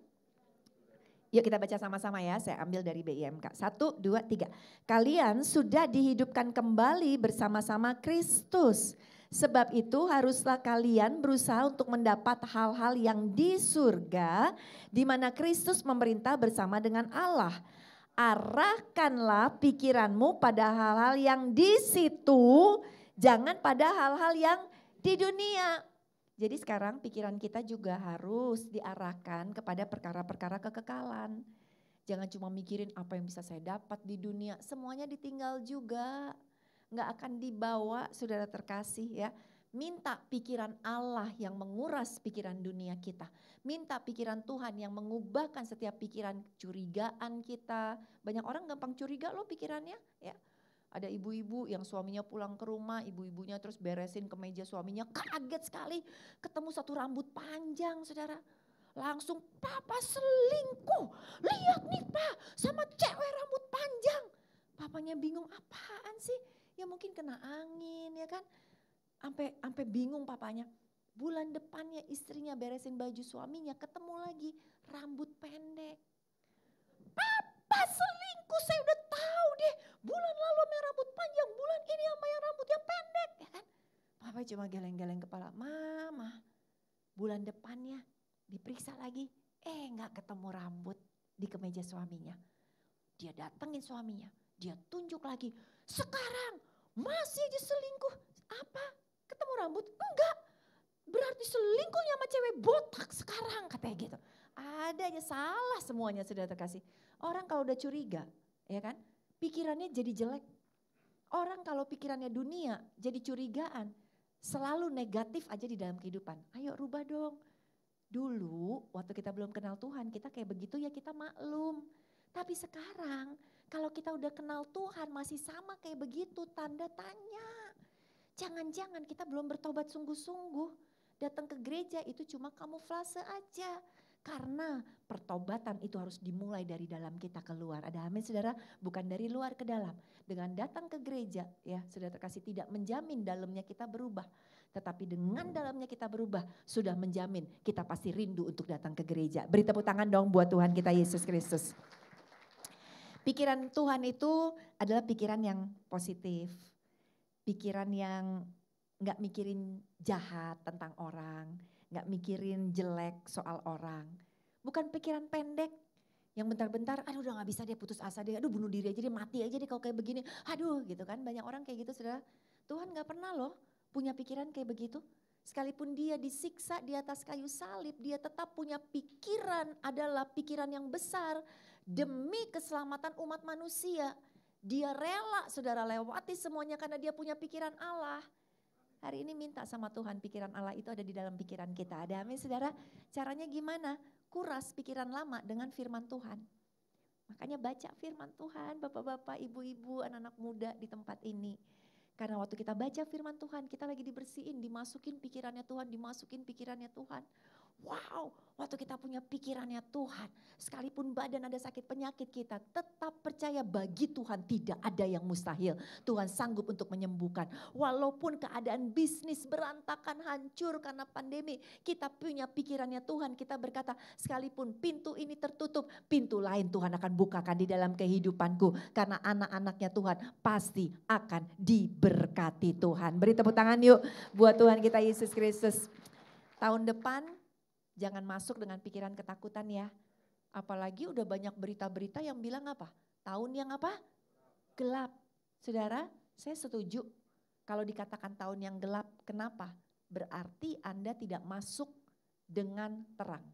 yuk kita baca sama-sama ya. Saya ambil dari BIMK. 1, 2, 3. Kalian sudah dihidupkan kembali bersama-sama Kristus. Sebab itu haruslah kalian berusaha untuk mendapat hal-hal yang di surga, di mana Kristus memerintah bersama dengan Allah. Arahkanlah pikiranmu pada hal-hal yang di situ, jangan pada hal-hal yang di dunia. Jadi sekarang pikiran kita juga harus diarahkan kepada perkara-perkara kekekalan. Jangan cuma mikirin apa yang bisa saya dapat di dunia, semuanya ditinggal juga. Nggak akan dibawa saudara terkasih ya. Minta pikiran Allah yang menguras pikiran dunia kita. Minta pikiran Tuhan yang mengubahkan setiap pikiran curigaan kita. Banyak orang gampang curiga loh pikirannya ya. Ada ibu-ibu yang suaminya pulang ke rumah, ibu-ibunya terus beresin kemeja suaminya, kaget sekali ketemu satu rambut panjang saudara. Langsung papa selingkuh, lihat nih pak sama cewek rambut panjang. Papanya bingung apaan sih, ya mungkin kena angin ya kan. Sampai bingung papanya. Bulan depannya istrinya beresin baju suaminya, ketemu lagi rambut pendek. Papa selingkuh, saya udah tahu deh. Bulan lalu sama rambut panjang, bulan ini sama yang rambut yang pendek ya kan. Papa cuma geleng-geleng kepala, Mama bulan depannya diperiksa lagi. Nggak ketemu rambut di kemeja suaminya. Dia datengin suaminya, dia tunjuk lagi. Sekarang masih aja selingkuh. Apa? Ketemu rambut? Enggak. Berarti selingkuhnya sama cewek botak sekarang, katanya gitu. Ada aja salah semuanya, sudah terkasih. Orang kalau udah curiga, ya kan, pikirannya jadi jelek. Orang kalau pikirannya dunia jadi curigaan, selalu negatif aja di dalam kehidupan. Ayo rubah dong. Dulu waktu kita belum kenal Tuhan, kita kayak begitu ya kita maklum. Tapi sekarang kalau kita udah kenal Tuhan masih sama kayak begitu, tanda tanya. Jangan-jangan kita belum bertobat sungguh-sungguh. Datang ke gereja itu cuma kamuflase aja. Karena pertobatan itu harus dimulai dari dalam kita keluar. Ada amin saudara? Bukan dari luar ke dalam. Dengan datang ke gereja ya saudara terkasih tidak menjamin dalamnya kita berubah. Tetapi dengan dalamnya kita berubah sudah menjamin kita pasti rindu untuk datang ke gereja. Beri tepuk tangan dong buat Tuhan kita Yesus Kristus. Pikiran Tuhan itu adalah pikiran yang positif. Pikiran yang gak mikirin jahat tentang orang. Gak mikirin jelek soal orang. Bukan pikiran pendek yang bentar-bentar aduh udah gak bisa dia putus asa dia. Aduh bunuh diri aja dia mati aja dia kalau kayak begini. Aduh gitu kan banyak orang kayak gitu saudara. Tuhan gak pernah loh punya pikiran kayak begitu. Sekalipun dia disiksa di atas kayu salib dia tetap punya pikiran adalah pikiran yang besar. Demi keselamatan umat manusia. Dia rela saudara lewati semuanya karena dia punya pikiran Allah. Hari ini minta sama Tuhan pikiran Allah itu ada di dalam pikiran kita. Ada amin saudara? Caranya gimana? Kuras pikiran lama dengan firman Tuhan. Makanya baca firman Tuhan bapak-bapak, ibu-ibu, anak-anak muda di tempat ini. Karena waktu kita baca firman Tuhan kita lagi dibersihin, dimasukin pikirannya Tuhan, dimasukin pikirannya Tuhan. Wow, waktu kita punya pikirannya Tuhan, sekalipun badan ada sakit penyakit kita tetap percaya bagi Tuhan tidak ada yang mustahil. Tuhan sanggup untuk menyembuhkan. Walaupun keadaan bisnis berantakan hancur karena pandemi, kita punya pikirannya Tuhan. Kita berkata sekalipun pintu ini tertutup, pintu lain Tuhan akan bukakan di dalam kehidupanku. Karena anak-anaknya Tuhan pasti akan diberkati Tuhan. Beri tepuk tangan yuk buat Tuhan kita Yesus Kristus. Tahun depan jangan masuk dengan pikiran ketakutan ya. Apalagi udah banyak berita-berita yang bilang apa? Tahun yang apa? Gelap. Saudara, saya setuju. Kalau dikatakan tahun yang gelap, kenapa? Berarti Anda tidak masuk dengan terang.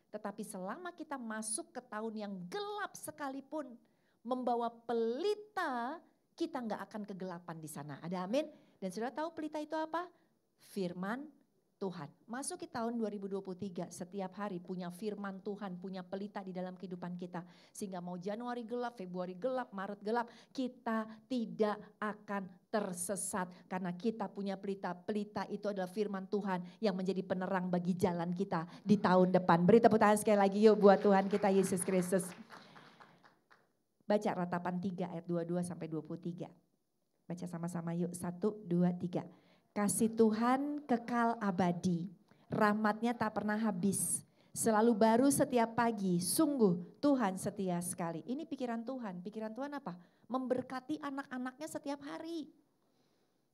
Tetapi selama kita masuk ke tahun yang gelap sekalipun, membawa pelita, kita nggak akan kegelapan di sana. Ada amin? Dan saudara tahu pelita itu apa? Firman Tuhan. Masuk ke tahun 2023 setiap hari punya firman Tuhan, punya pelita di dalam kehidupan kita. Sehingga mau Januari gelap, Februari gelap, Maret gelap, kita tidak akan tersesat. Karena kita punya pelita. Pelita itu adalah firman Tuhan yang menjadi penerang bagi jalan kita di tahun depan. Beri tepuk tangan sekali lagi yuk buat Tuhan kita Yesus Kristus. Baca Ratapan 3 ayat 22 sampai 23. Baca sama-sama yuk, 1, 2, 3. Kasih Tuhan kekal abadi, rahmatnya tak pernah habis, selalu baru setiap pagi, sungguh Tuhan setia sekali. Ini pikiran Tuhan apa? Memberkati anak-anaknya setiap hari.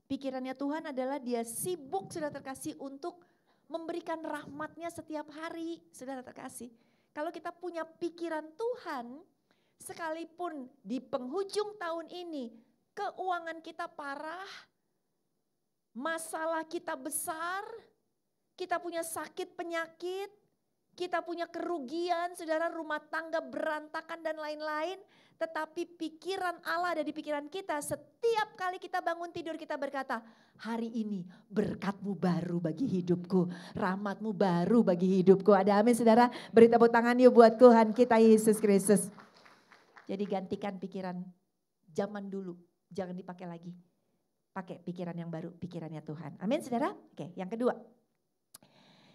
Pikirannya Tuhan adalah dia sibuk sudah terkasih untuk memberikan rahmatnya setiap hari, saudara terkasih. Kalau kita punya pikiran Tuhan, sekalipun di penghujung tahun ini keuangan kita parah, masalah kita besar, kita punya sakit penyakit, kita punya kerugian, saudara rumah tangga berantakan dan lain-lain. Tetapi pikiran Allah ada di pikiran kita. Setiap kali kita bangun tidur kita berkata, hari ini berkat-Mu baru bagi hidupku. Rahmat-Mu baru bagi hidupku. Ada amin saudara? Beri tepuk tangan yuk buat Tuhan kita Yesus Kristus. Jadi gantikan pikiran zaman dulu, jangan dipakai lagi. Pakai pikiran yang baru, pikirannya Tuhan. Amin saudara? Oke, yang kedua.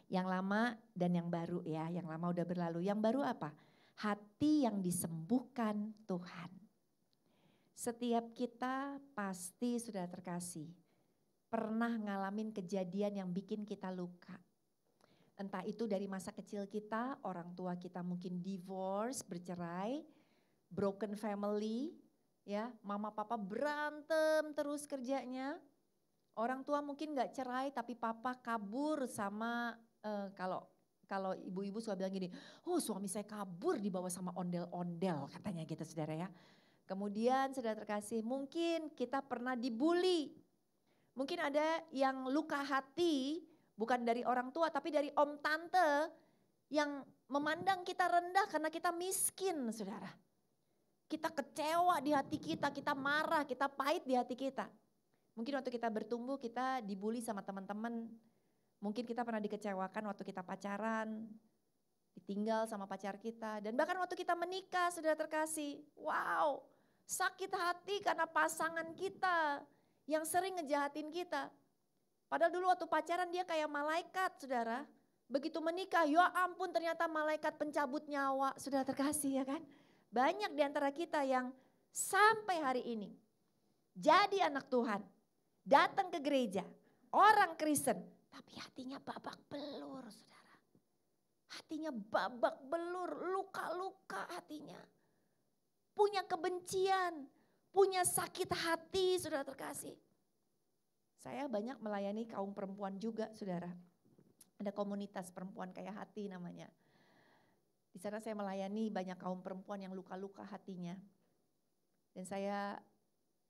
Yang lama dan yang baru ya, yang lama udah berlalu. Yang baru apa? Hati yang disembuhkan Tuhan. Setiap kita pasti sudah terkasih. Pernah ngalamin kejadian yang bikin kita luka. Entah itu dari masa kecil kita, orang tua kita mungkin divorce, bercerai, broken family, ya, mama papa berantem terus kerjanya. Orang tua mungkin gak cerai tapi papa kabur sama kalau ibu-ibu suka bilang gini, oh suami saya kabur dibawa sama ondel-ondel katanya gitu saudara ya. Kemudian saudara terkasih, mungkin kita pernah dibully. Mungkin ada yang luka hati bukan dari orang tua tapi dari om tante yang memandang kita rendah karena kita miskin saudara. Kita kecewa di hati kita marah, kita pahit di hati kita. Mungkin waktu kita bertumbuh kita dibully sama teman-teman. Mungkin kita pernah dikecewakan waktu kita pacaran, ditinggal sama pacar kita. Dan bahkan waktu kita menikah saudara terkasih, wow sakit hati karena pasangan kita yang sering ngejahatin kita. Padahal dulu waktu pacaran dia kayak malaikat saudara. Begitu menikah, ya ampun ternyata malaikat pencabut nyawa saudara terkasih ya kan. Banyak di antara kita yang sampai hari ini jadi anak Tuhan. Datang ke gereja, orang Kristen, tapi hatinya babak belur saudara. Hatinya babak belur, luka-luka hatinya. Punya kebencian, punya sakit hati saudara terkasih. Saya banyak melayani kaum perempuan juga saudara. Ada komunitas perempuan kayak hati namanya. Di sana saya melayani banyak kaum perempuan yang luka-luka hatinya. Dan saya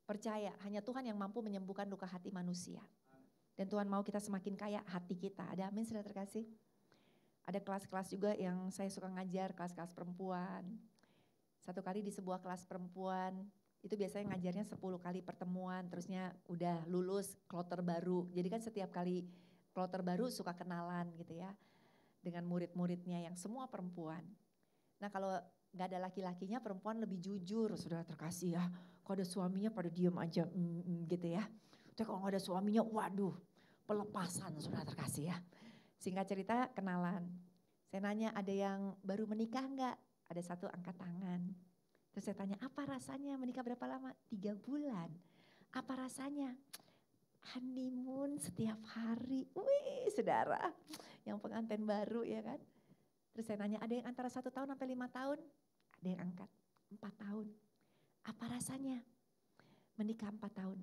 percaya hanya Tuhan yang mampu menyembuhkan luka hati manusia. Dan Tuhan mau kita semakin kaya hati kita. Ada amin saudara terkasih. Ada kelas-kelas juga yang saya suka ngajar, kelas-kelas perempuan. Satu kali di sebuah kelas perempuan, itu biasanya ngajarnya 10 kali pertemuan, terusnya udah lulus kloter baru. Jadi kan setiap kali kloter baru suka kenalan gitu ya. Dengan murid-muridnya yang semua perempuan. Nah kalau gak ada laki-lakinya perempuan lebih jujur saudara terkasih ya. Kalau ada suaminya pada diem aja gitu ya. Tapi kalau gak ada suaminya waduh pelepasan saudara terkasih ya. Singkat cerita kenalan. Saya nanya ada yang baru menikah enggak? Ada satu angkat tangan. Terus saya tanya apa rasanya menikah berapa lama? 3 bulan. Apa rasanya? Honeymoon setiap hari. Wih saudara yang pengantin baru ya kan. Terus saya nanya ada yang antara 1 tahun sampai 5 tahun? Ada yang angkat 4 tahun. Apa rasanya menikah 4 tahun?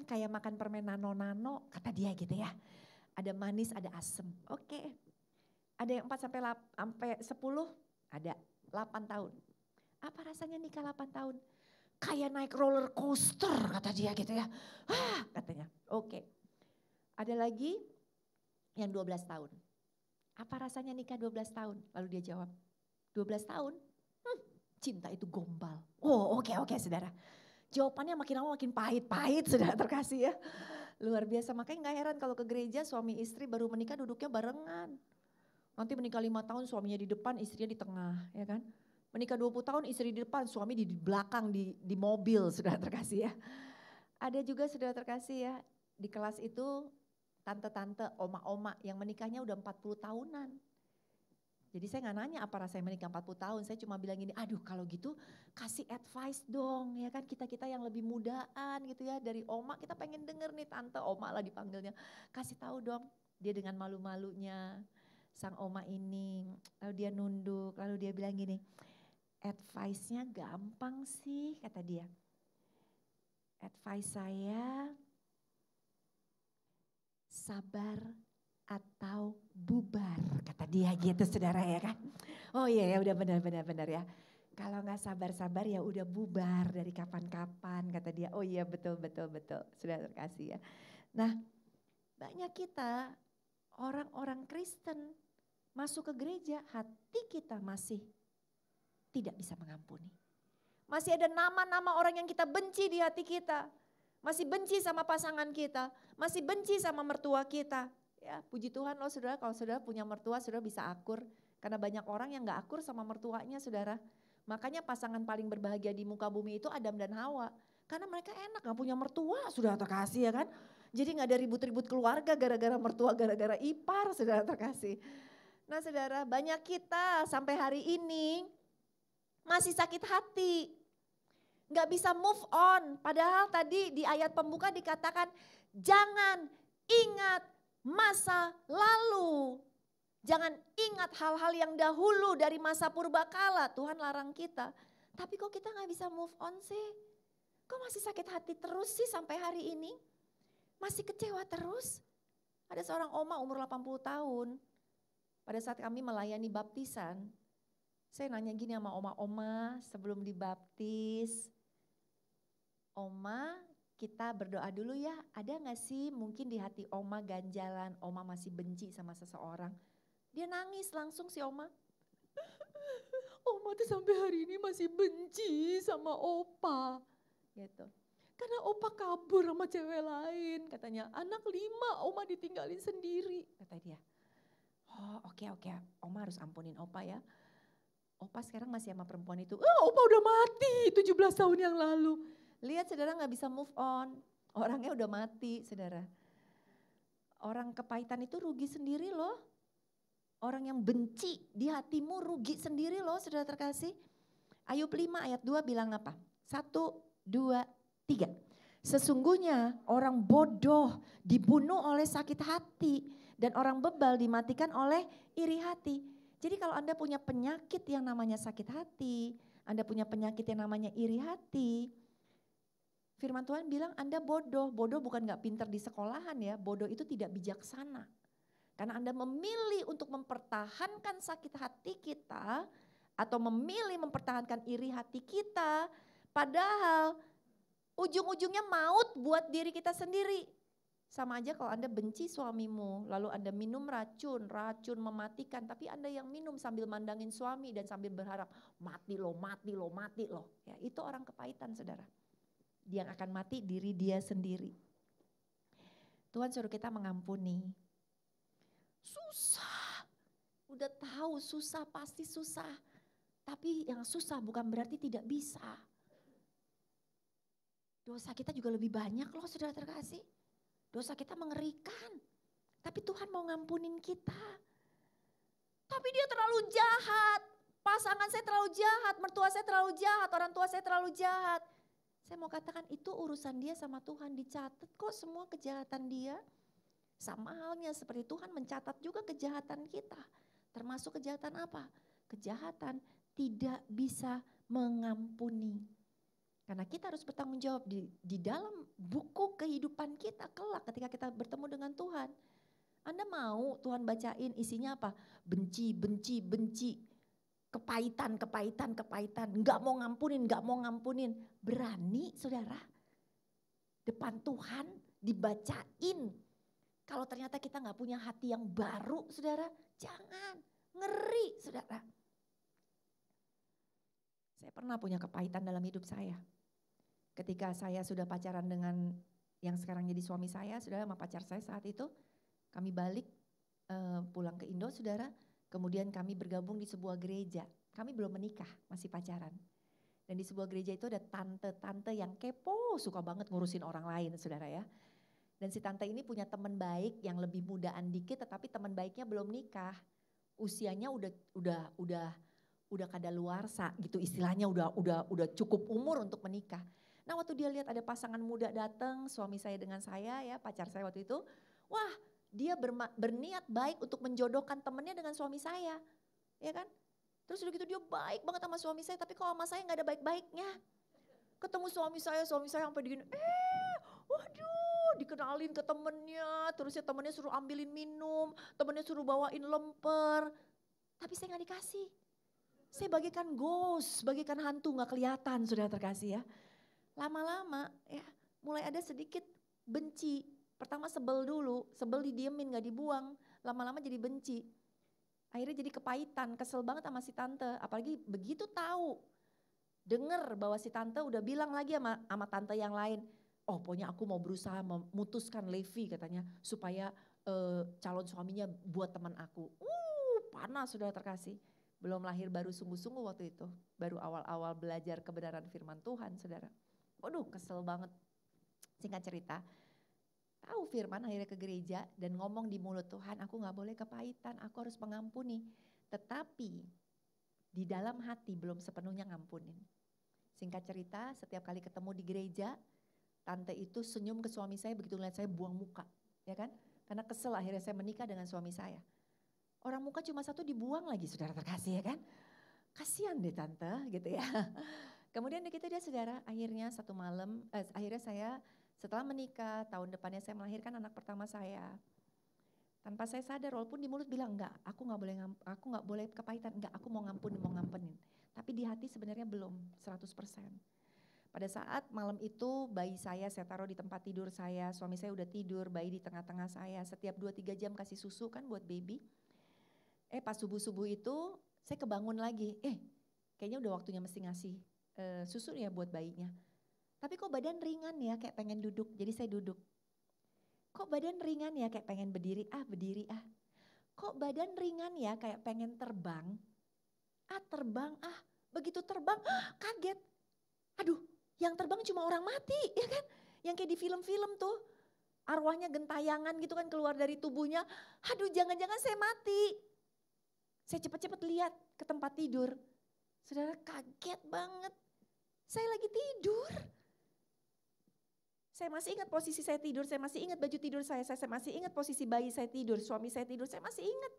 Kayak makan permen nano-nano kata dia gitu ya. Ada manis, ada asem. Oke. Ada yang 4 sampai 10? Ada 8 tahun. Apa rasanya nikah 8 tahun? Kayak naik roller coaster kata dia gitu ya. Katanya. Oke. Ada lagi yang 12 tahun. Apa rasanya nikah 12 tahun? Lalu dia jawab, 12 tahun? Cinta itu gombal. Oh oke saudara. Jawabannya makin lama makin pahit saudara terkasih ya. Luar biasa, makanya gak heran kalau ke gereja suami istri baru menikah duduknya barengan. Nanti menikah 5 tahun suaminya di depan, istrinya di tengah ya kan. Menikah 20 tahun istri di depan, suami di belakang di mobil saudara terkasih ya. Ada juga saudara terkasih ya, di kelas itu tante-tante, oma-oma yang menikahnya udah 40 tahunan. Jadi saya gak nanya apa rasanya menikah 40 tahun, saya cuma bilang gini, aduh kalau gitu kasih advice dong ya kan kita-kita yang lebih mudaan gitu ya. Dari oma kita pengen denger nih tante, oma lah dipanggilnya. Kasih tahu dong, dia dengan malu-malunya sang oma ini, lalu dia nunduk, lalu dia bilang gini, advice-nya gampang sih kata dia. Advice saya sabar atau bubar kata dia gitu saudara ya kan. Oh iya ya udah benar ya. Kalau gak sabar-sabar ya udah bubar dari kapan-kapan kata dia. Oh iya betul sudah terkasih ya. Nah banyak kita orang-orang Kristen masuk ke gereja hati kita masih tidak bisa mengampuni. Masih ada nama-nama orang yang kita benci di hati kita. Masih benci sama pasangan kita. Masih benci sama mertua kita. Ya, puji Tuhan loh saudara, kalau saudara punya mertua saudara bisa akur. Karena banyak orang yang gak akur sama mertuanya saudara. Makanya pasangan paling berbahagia di muka bumi itu Adam dan Hawa. Karena mereka enak gak punya mertua saudara terkasih ya kan. Jadi gak ada ribut-ribut keluarga gara-gara mertua, gara-gara ipar saudara terkasih. Nah saudara banyak kita sampai hari ini masih sakit hati. Gak bisa move on. Padahal tadi di ayat pembuka dikatakan jangan ingat masa lalu. Jangan ingat hal-hal yang dahulu dari masa purbakala. Tuhan larang kita. Tapi kok kita gak bisa move on sih? Kok masih sakit hati terus sih sampai hari ini? Masih kecewa terus. Ada seorang oma umur 80 tahun. Pada saat kami melayani baptisan, saya nanya gini sama oma-oma sebelum dibaptis. Oma, kita berdoa dulu ya. Ada gak sih mungkin di hati oma ganjalan, oma masih benci sama seseorang? Dia nangis langsung si oma. Oma tuh sampai hari ini masih benci sama opa. Gitu. Karena opa kabur sama cewek lain katanya. Anak 5 oma ditinggalin sendiri kata dia. Oh oke, oma harus ampunin opa ya. Opa sekarang masih sama perempuan itu. Opa udah mati 17 tahun yang lalu. Lihat saudara gak bisa move on. Orangnya udah mati saudara. Orang kepahitan itu rugi sendiri loh. Orang yang benci di hatimu rugi sendiri loh saudara terkasih. Ayub 5 ayat 2 bilang apa? 1, 2, 3. Sesungguhnya orang bodoh dibunuh oleh sakit hati dan orang bebal dimatikan oleh iri hati. Jadi kalau Anda punya penyakit yang namanya sakit hati, Anda punya penyakit yang namanya iri hati, firman Tuhan bilang Anda bodoh. Bodoh bukan gak pinter di sekolahan ya, bodoh itu tidak bijaksana. Karena Anda memilih untuk mempertahankan sakit hati kita atau memilih mempertahankan iri hati kita, padahal ujung-ujungnya maut buat diri kita sendiri. Sama aja kalau Anda benci suamimu, lalu Anda minum racun mematikan, tapi Anda yang minum sambil mandangin suami dan sambil berharap mati loh. Ya, itu orang kepahitan saudara. Dia yang akan mati diri dia sendiri. Tuhan suruh kita mengampuni. Susah, udah tahu susah pasti susah. Tapi yang susah bukan berarti tidak bisa. Dosa kita juga lebih banyak loh saudara terkasih. Dosa kita mengerikan. Tapi Tuhan mau ngampunin kita. Tapi dia terlalu jahat. Pasangan saya terlalu jahat, mertua saya terlalu jahat, orang tua saya terlalu jahat. Saya mau katakan itu urusan dia sama Tuhan. Dicatat kok semua kejahatan dia. Sama halnya seperti Tuhan mencatat juga kejahatan kita. Termasuk kejahatan apa? Kejahatan tidak bisa mengampuni. Karena kita harus bertanggung jawab di dalam buku kehidupan kita kelak ketika kita bertemu dengan Tuhan. Anda mau Tuhan bacain isinya apa? Benci. Kepahitan. Enggak mau ngampunin. Berani saudara? Depan Tuhan dibacain. Kalau ternyata kita gak punya hati yang baru saudara, jangan. Ngeri saudara. Saya pernah punya kepahitan dalam hidup saya. Ketika saya sudah pacaran dengan yang sekarang jadi suami saya, saudara, sama pacar saya saat itu, kami balik pulang ke Indo saudara, kemudian kami bergabung di sebuah gereja. Kami belum menikah, masih pacaran. Dan di sebuah gereja itu ada tante-tante yang kepo, suka banget ngurusin orang lain saudara ya. Dan si tante ini punya teman baik yang lebih mudaan dikit, tetapi teman baiknya belum nikah. Usianya udah kadaluarsa gitu istilahnya, udah cukup umur untuk menikah. Nah waktu dia lihat ada pasangan muda datang, suami saya dengan saya ya, pacar saya waktu itu, wah dia berniat baik untuk menjodohkan temennya dengan suami saya, ya kan? Terus udah gitu dia baik banget sama suami saya, tapi kalau sama saya nggak ada baik-baiknya. Ketemu suami saya sampai digini, waduh, dikenalin ke temennya, terusnya temennya suruh ambilin minum, temennya suruh bawain lemper, tapi saya nggak dikasih. Saya bagaikan ghost, bagaikan hantu nggak kelihatan, saudara terkasih ya. Lama-lama ya mulai ada sedikit benci. Pertama sebel dulu, sebel didiemin nggak dibuang, lama-lama jadi benci. Akhirnya jadi kepahitan, kesel banget sama si tante, apalagi begitu tahu. Dengar bahwa si tante udah bilang lagi sama tante yang lain, oh pokoknya aku mau berusaha memutuskan Levi katanya supaya calon suaminya buat teman aku. Panas sudah terkasih. Belum lahir baru sungguh-sungguh waktu itu. Baru awal-awal belajar kebenaran firman Tuhan saudara. Waduh kesel banget. Singkat cerita, tahu firman akhirnya ke gereja dan ngomong di mulut Tuhan, aku gak boleh kepahitan, aku harus mengampuni. Tetapi di dalam hati belum sepenuhnya ngampunin. Singkat cerita, setiap kali ketemu di gereja, tante itu senyum ke suami saya begitu ngeliat saya buang muka, ya kan? Karena kesel akhirnya saya menikah dengan suami saya. Orang muka cuma satu dibuang lagi saudara terkasih ya kan? Kasihan deh tante gitu ya. Kemudian gitu dia saudara, akhirnya satu malam, akhirnya saya Setelah menikah, tahun depannya saya melahirkan anak pertama saya. Tanpa saya sadar, walaupun di mulut bilang enggak, aku nggak boleh kepahitan, enggak, aku mau ngampenin. Tapi di hati sebenarnya belum 100%. Pada saat malam itu bayi saya taruh di tempat tidur saya, suami saya udah tidur, bayi di tengah-tengah saya, setiap 2-3 jam kasih susu kan buat baby. Pas subuh-subuh itu saya kebangun lagi, kayaknya udah waktunya mesti ngasih susu ya buat bayinya. Tapi kok badan ringan ya, kayak pengen duduk, jadi saya duduk. Kok badan ringan ya, kayak pengen berdiri ah. Kok badan ringan ya, kayak pengen terbang. Terbang. Begitu terbang, kaget. Aduh, yang terbang cuma orang mati, ya kan? Yang kayak di film-film tuh. Arwahnya gentayangan gitu kan keluar dari tubuhnya. Aduh, jangan-jangan saya mati. Saya cepat-cepat lihat ke tempat tidur. Saudara, kaget banget. Saya lagi tidur. Saya masih ingat posisi saya tidur, saya masih ingat baju tidur saya masih ingat posisi bayi saya tidur, suami saya tidur, saya masih ingat.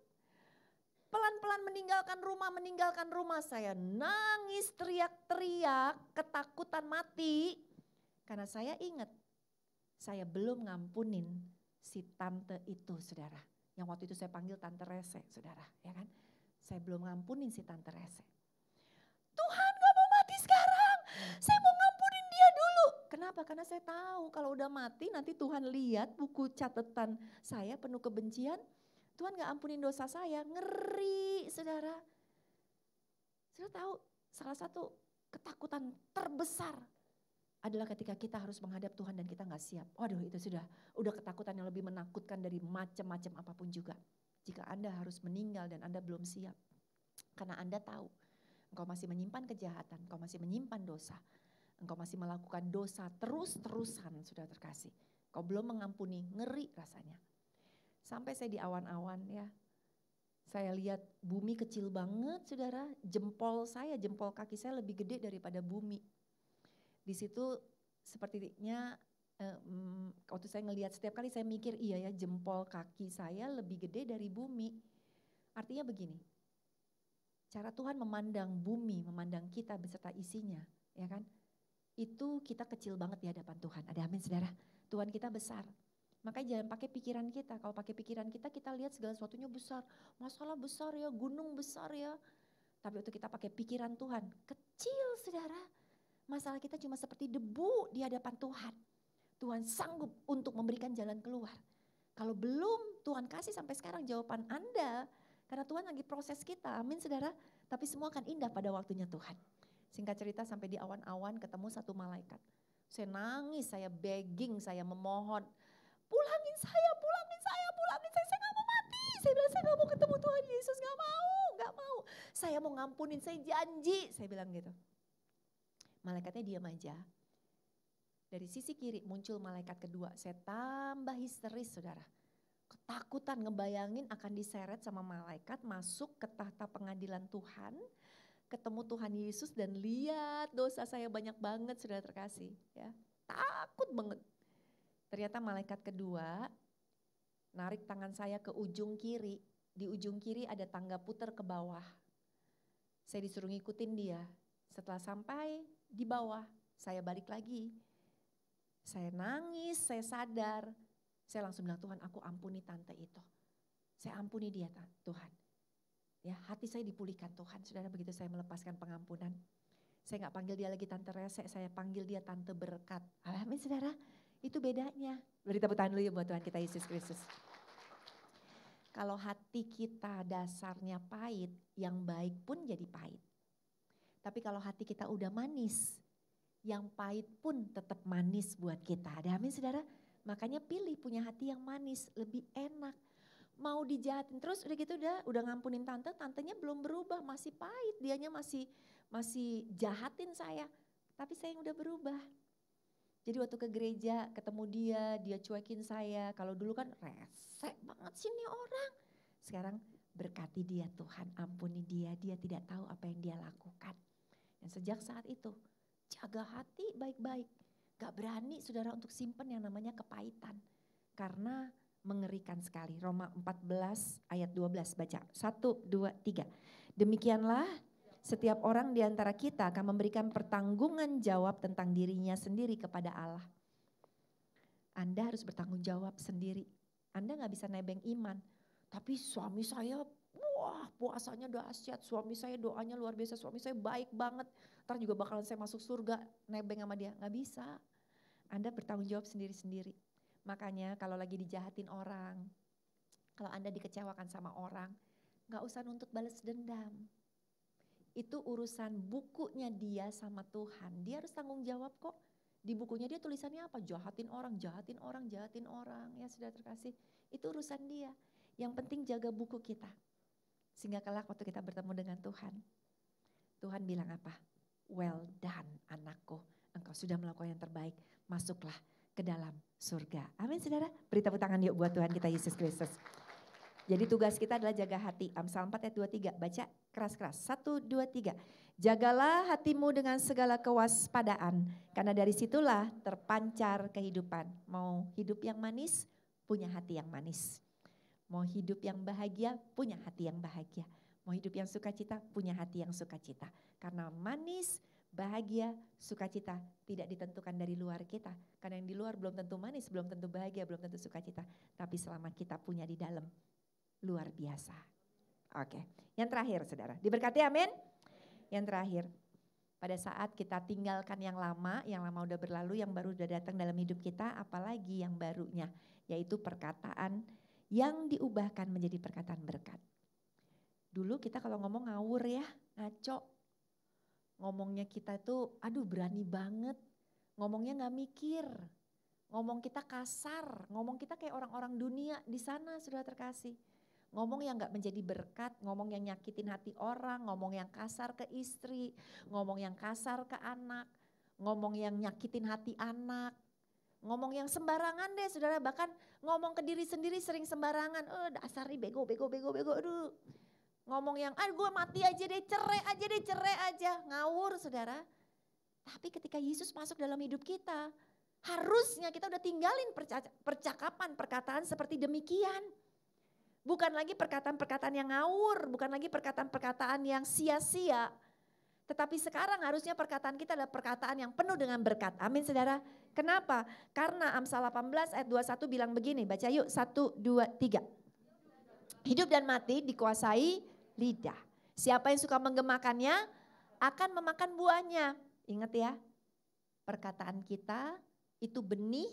Pelan-pelan meninggalkan rumah, saya nangis, teriak-teriak, ketakutan mati. Karena saya ingat, saya belum ngampunin si tante itu, saudara. Yang waktu itu saya panggil Tante Rese, saudara, ya kan. Saya belum ngampunin si Tante Rese. Tuhan gak mau mati sekarang, saya mau ngampunin dia dulu. Kenapa? Karena saya tahu kalau udah mati nanti Tuhan lihat buku catatan saya penuh kebencian. Tuhan gak ampunin dosa saya, ngeri saudara. Saudara tahu salah satu ketakutan terbesar adalah ketika kita harus menghadap Tuhan dan kita gak siap. Waduh itu udah ketakutan yang lebih menakutkan dari macam-macam apapun juga. Jika Anda harus meninggal dan Anda belum siap. Karena Anda tahu engkau masih menyimpan kejahatan, engkau masih menyimpan dosa. Engkau masih melakukan dosa terus-terusan sudah terkasih. Engkau belum mengampuni, ngeri rasanya. Sampai saya di awan-awan ya. Saya lihat bumi kecil banget saudara. Jempol kaki saya lebih gede daripada bumi. Di situ sepertinya waktu saya ngelihat setiap kali saya mikir iya ya jempol kaki saya lebih gede dari bumi. Artinya begini. Cara Tuhan memandang bumi, memandang kita beserta isinya, ya kan? Itu kita kecil banget di hadapan Tuhan. Ada amin saudara? Tuhan kita besar. Makanya jangan pakai pikiran kita. Kalau pakai pikiran kita lihat segala sesuatunya besar. Masalah besar ya, gunung besar ya. Tapi waktu kita pakai pikiran Tuhan, kecil saudara. Masalah kita cuma seperti debu di hadapan Tuhan. Tuhan sanggup untuk memberikan jalan keluar. Kalau belum Tuhan kasih sampai sekarang jawaban Anda. Karena Tuhan lagi proses kita, amin saudara. Tapi semua akan indah pada waktunya Tuhan. Singkat cerita sampai di awan-awan ketemu satu malaikat. Saya nangis, saya begging, saya memohon. Pulangin saya, saya gak mau mati. Saya bilang saya gak mau ketemu Tuhan Yesus, gak mau. Saya mau ngampunin, saya janji, saya bilang gitu. Malaikatnya diam aja. Dari sisi kiri muncul malaikat kedua, saya tambah histeris saudara. Ketakutan ngebayangin akan diseret sama malaikat masuk ke tahta pengadilan Tuhan. Ketemu Tuhan Yesus dan lihat dosa saya banyak banget sudah terkasih. Ya, takut banget. Ternyata malaikat kedua narik tangan saya ke ujung kiri. Di ujung kiri ada tangga puter ke bawah. Saya disuruh ngikutin dia. Setelah sampai di bawah saya balik lagi. Saya nangis, saya sadar. Saya langsung bilang, Tuhan aku ampuni tante itu. Saya ampuni dia Tuhan. Ya, hati saya dipulihkan Tuhan. Saudara begitu saya melepaskan pengampunan. Saya gak panggil dia lagi Tante Rese, saya panggil dia Tante Berkat. Amin saudara, itu bedanya. Beri tepuk tangan dulu ya buat Tuhan kita Yesus Kristus. Kalau hati kita dasarnya pahit, yang baik pun jadi pahit. Tapi kalau hati kita udah manis, yang pahit pun tetap manis buat kita. Ada amin saudara? Makanya pilih punya hati yang manis, lebih enak. Mau dijahatin terus udah gitu udah ngampunin tantenya belum berubah, masih pahit, dianya masih jahatin saya. Tapi saya yang udah berubah. Jadi waktu ke gereja ketemu dia cuekin saya. Kalau dulu kan resek banget sih nih orang. Sekarang berkati dia Tuhan, ampuni dia tidak tahu apa yang dia lakukan. Dan sejak saat itu jaga hati baik-baik. Gak berani saudara untuk simpen yang namanya kepahitan. Karena mengerikan sekali. Roma 14 ayat 12 baca. 1, 2, 3. Demikianlah setiap orang di antara kita akan memberikan pertanggungan jawab tentang dirinya sendiri kepada Allah. Anda harus bertanggung jawab sendiri. Anda gak bisa nebeng iman. Tapi suami saya, wah puasanya dahsyat, suami saya doanya luar biasa, suami saya baik banget. Ntar juga bakalan saya masuk surga, nebeng sama dia. Gak bisa. Anda bertanggung jawab sendiri-sendiri. Makanya kalau lagi dijahatin orang, kalau Anda dikecewakan sama orang, gak usah nuntut balas dendam. Itu urusan bukunya dia sama Tuhan. Dia harus tanggung jawab kok. Di bukunya dia tulisannya apa? Jahatin orang, jahatin orang, jahatin orang. Ya sudah terkasih, itu urusan dia. Yang penting jaga buku kita. Sehingga kelak waktu kita bertemu dengan Tuhan, Tuhan bilang apa? Well done anakku, engkau sudah melakukan yang terbaik, masuklah ke dalam surga. Amin saudara, beri tepuk tangan yuk buat Tuhan kita Yesus Kristus. Jadi tugas kita adalah jaga hati. Amsal 4 ayat 23, baca keras-keras. 1, 2, 3. Jagalah hatimu dengan segala kewaspadaan, karena dari situlah terpancar kehidupan. Mau hidup yang manis, punya hati yang manis. Mau hidup yang bahagia, punya hati yang bahagia. Mau hidup yang sukacita, punya hati yang sukacita. Karena manis, bahagia, sukacita tidak ditentukan dari luar kita. Karena yang di luar belum tentu manis, belum tentu bahagia, belum tentu sukacita. Tapi selama kita punya di dalam, luar biasa. Oke, yang terakhir saudara, diberkati amin. Yang terakhir, pada saat kita tinggalkan yang lama udah berlalu, yang baru udah datang dalam hidup kita, apalagi yang barunya, yaitu perkataan yang diubahkan menjadi perkataan berkat. Dulu kita kalau ngomong ngawur ya, ngaco. Ngomongnya kita tuh aduh berani banget, ngomongnya gak mikir. Ngomong kita kasar, ngomong kita kayak orang-orang dunia di sana sudah terkasih. Ngomong yang gak menjadi berkat, ngomong yang nyakitin hati orang, ngomong yang kasar ke istri, ngomong yang kasar ke anak, ngomong yang nyakitin hati anak. Ngomong yang sembarangan deh saudara, bahkan ngomong ke diri sendiri sering sembarangan. Dasar nih bego, aduh. Ngomong yang, gue mati aja deh, cerai aja. Ngawur saudara. Tapi ketika Yesus masuk dalam hidup kita, harusnya kita udah tinggalin percakapan, perkataan seperti demikian. Bukan lagi perkataan-perkataan yang ngawur, bukan lagi perkataan-perkataan yang sia-sia. Tetapi sekarang harusnya perkataan kita adalah perkataan yang penuh dengan berkat. Amin saudara. Kenapa? Karena Amsal 18 ayat 21 bilang begini, baca yuk 1, 2, 3. Hidup dan mati dikuasai lidah. Siapa yang suka menggemakannya akan memakan buahnya. Ingat ya, perkataan kita itu benih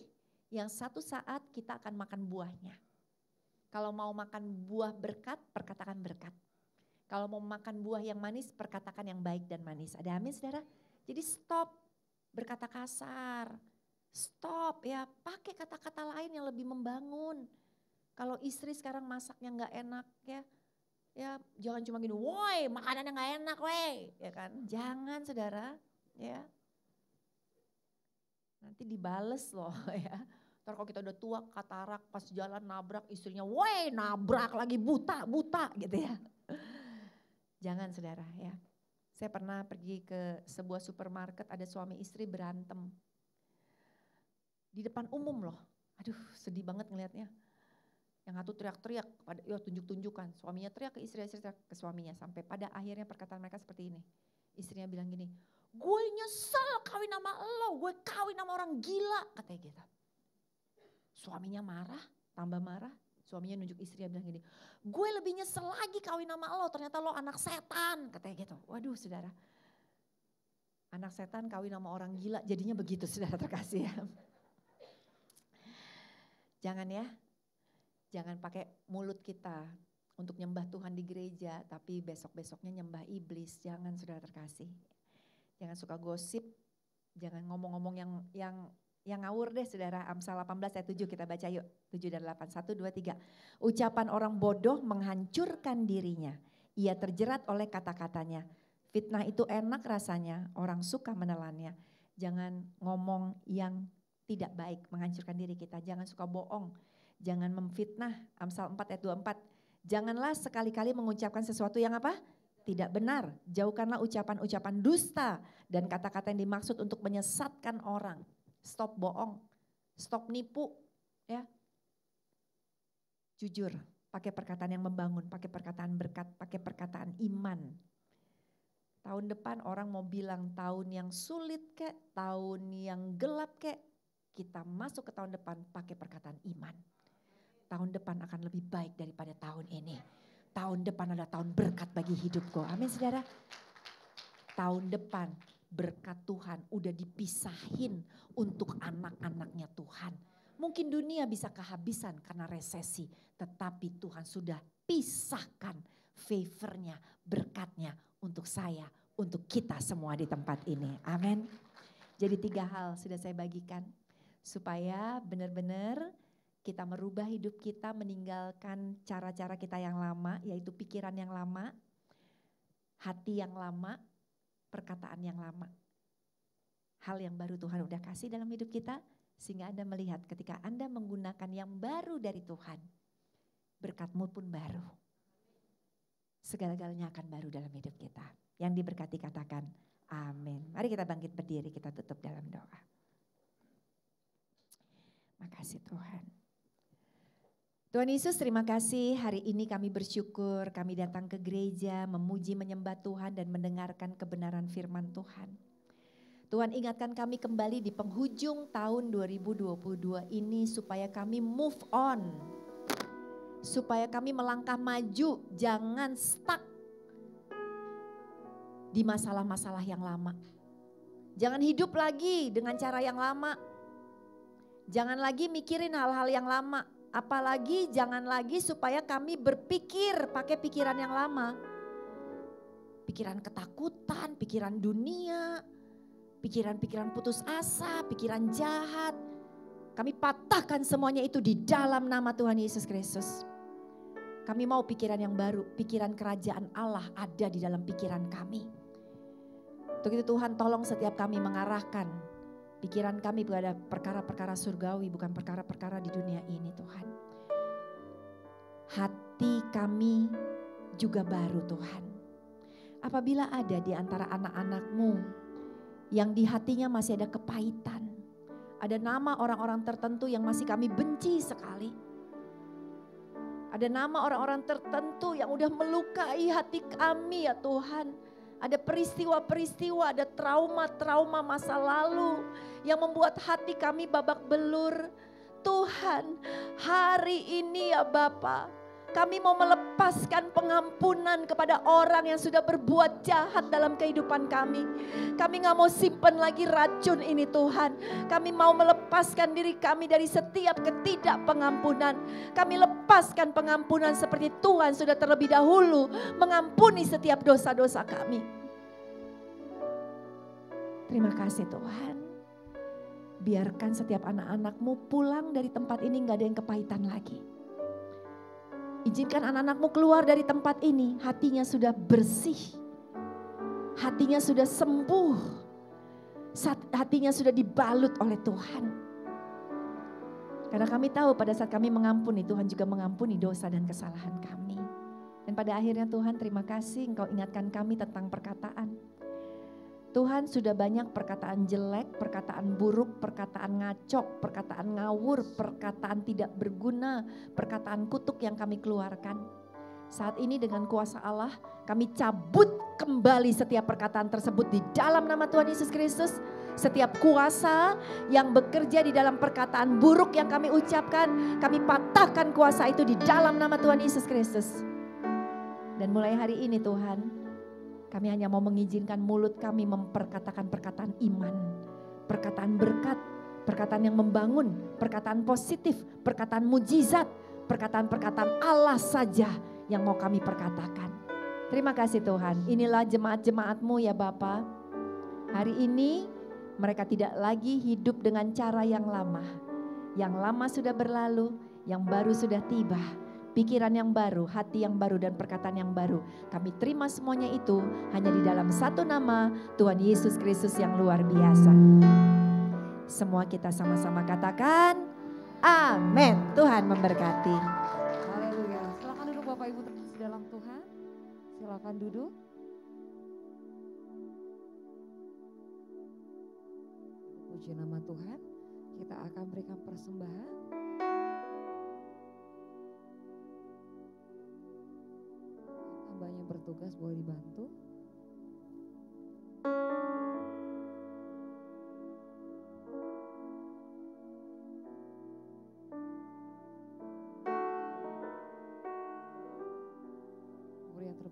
yang satu saat kita akan makan buahnya. Kalau mau makan buah berkat, perkatakan berkat. Kalau mau makan buah yang manis, perkatakan yang baik dan manis. Ada amin saudara? Jadi stop berkata kasar. Stop ya, pakai kata-kata lain yang lebih membangun. Kalau istri sekarang masaknya gak enak ya jangan cuma gini, woi makanannya gak enak woi. Ya kan, jangan saudara ya. Nanti dibales loh ya. Ntar kalau kita udah tua katarak pas jalan nabrak istrinya, woi nabrak lagi buta gitu ya. Jangan saudara ya. Saya pernah pergi ke sebuah supermarket, ada suami istri berantem. Di depan umum loh. Aduh sedih banget ngelihatnya. Yang satu teriak-teriak, tunjuk-tunjukkan. Suaminya teriak ke istri teriak ke suaminya. Sampai pada akhirnya perkataan mereka seperti ini. Istrinya bilang gini, gue nyesel kawin sama lo, gue kawin sama orang gila. Katanya gitu. Suaminya marah, tambah marah. Suaminya nunjuk istrinya bilang gini, gue lebih nyesel lagi kawin sama lo, ternyata lo anak setan. Katanya gitu. Waduh saudara. Anak setan kawin sama orang gila, jadinya begitu saudara terkasih ya. Jangan ya, jangan pakai mulut kita untuk nyembah Tuhan di gereja, tapi besok-besoknya nyembah iblis. Jangan saudara terkasih. Jangan suka gosip, jangan ngomong-ngomong yang ngawur deh saudara. Amsal 18 ayat 7 kita baca yuk. 7 dan 8, 1, 2, 3. Ucapan orang bodoh menghancurkan dirinya. Ia terjerat oleh kata-katanya. Fitnah itu enak rasanya, orang suka menelannya. Jangan ngomong yang tidak baik, menghancurkan diri kita. Jangan suka bohong, jangan memfitnah. Amsal 4 ayat 24. Janganlah sekali-kali mengucapkan sesuatu yang apa? Tidak benar. Jauhkanlah ucapan-ucapan dusta dan kata-kata yang dimaksud untuk menyesatkan orang. Stop bohong, stop nipu ya. Jujur, pakai perkataan yang membangun, pakai perkataan berkat, pakai perkataan iman. Tahun depan orang mau bilang tahun yang sulit kek, tahun yang gelap kek, kita masuk ke tahun depan pakai perkataan iman. Tahun depan akan lebih baik daripada tahun ini. Tahun depan adalah tahun berkat bagi hidupku. Amin saudara. Tahun depan berkat Tuhan udah dipisahin untuk anak-anaknya Tuhan. Mungkin dunia bisa kehabisan karena resesi, tetapi Tuhan sudah pisahkan favornya, berkatnya untuk saya, untuk kita semua di tempat ini. Amin. Jadi 3 hal sudah saya bagikan supaya benar-benar kita merubah hidup kita, meninggalkan cara-cara kita yang lama, yaitu pikiran yang lama, hati yang lama, perkataan yang lama. Hal yang baru Tuhan udah kasih dalam hidup kita, sehingga Anda melihat ketika Anda menggunakan yang baru dari Tuhan, berkatmu pun baru. Segala-galanya akan baru dalam hidup kita. Yang diberkati katakan amin. Mari kita bangkit berdiri, kita tutup dalam doa. Makasih Tuhan. Tuhan Yesus, terima kasih hari ini kami bersyukur, kami datang ke gereja memuji menyembah Tuhan dan mendengarkan kebenaran firman Tuhan. Tuhan ingatkan kami kembali di penghujung tahun 2022 ini supaya kami move on. Supaya kami melangkah maju, jangan stuck di masalah-masalah yang lama. Jangan hidup lagi dengan cara yang lama. Jangan lagi mikirin hal-hal yang lama. Apalagi jangan lagi supaya kami berpikir pakai pikiran yang lama. Pikiran ketakutan, pikiran dunia, pikiran-pikiran putus asa, pikiran jahat. Kami patahkan semuanya itu di dalam nama Tuhan Yesus Kristus. Kami mau pikiran yang baru, pikiran kerajaan Allah ada di dalam pikiran kami. Untuk itu Tuhan tolong setiap kami mengarahkan pikiran kami pada perkara-perkara surgawi, bukan perkara-perkara di dunia ini Tuhan. Hati kami juga baru Tuhan. Apabila ada di antara anak-anak-Mu yang di hatinya masih ada kepahitan, ada nama orang-orang tertentu yang masih kami benci sekali. Ada nama orang-orang tertentu yang udah melukai hati kami ya Tuhan. Ada peristiwa-peristiwa, ada trauma-trauma masa lalu yang membuat hati kami babak belur. Tuhan, hari ini ya Bapa, kami mau melepaskan pengampunan kepada orang yang sudah berbuat jahat dalam kehidupan kami. Kami gak mau simpan lagi racun ini Tuhan. Kami mau melepaskan diri kami dari setiap ketidakpengampunan. Kami lepaskan pengampunan seperti Tuhan sudah terlebih dahulu mengampuni setiap dosa-dosa kami. Terima kasih Tuhan. Biarkan setiap anak-anak-Mu pulang dari tempat ini gak ada yang kepahitan lagi. Izinkan anak-anak-Mu keluar dari tempat ini, hatinya sudah bersih, hatinya sudah sembuh, hatinya sudah dibalut oleh Tuhan. Karena kami tahu pada saat kami mengampuni, Tuhan juga mengampuni dosa dan kesalahan kami. Dan pada akhirnya Tuhan terima kasih Engkau ingatkan kami tentang perkataan. Tuhan sudah banyak perkataan jelek, perkataan buruk, perkataan ngacok, perkataan ngawur, perkataan tidak berguna, perkataan kutuk yang kami keluarkan. Saat ini dengan kuasa Allah kami cabut kembali setiap perkataan tersebut di dalam nama Tuhan Yesus Kristus. Setiap kuasa yang bekerja di dalam perkataan buruk yang kami ucapkan, kami patahkan kuasa itu di dalam nama Tuhan Yesus Kristus. Dan mulai hari ini Tuhan, kami hanya mau mengizinkan mulut kami memperkatakan perkataan iman, perkataan berkat, perkataan yang membangun, perkataan positif, perkataan mujizat, perkataan-perkataan Allah saja yang mau kami perkatakan. Terima kasih Tuhan, inilah jemaat-jemaat-Mu ya Bapa. Hari ini mereka tidak lagi hidup dengan cara yang lama. Yang lama sudah berlalu, yang baru sudah tiba. Pikiran yang baru, hati yang baru, dan perkataan yang baru. Kami terima semuanya itu hanya di dalam satu nama, Tuhan Yesus Kristus yang luar biasa. Semua kita sama-sama katakan, amin. Tuhan memberkati.
Haleluya. Silakan duduk Bapak Ibu terkasih dalam Tuhan. Silakan duduk. Puji nama Tuhan. Kita akan berikan persembahan. Hambanya bertugas boleh dibantu.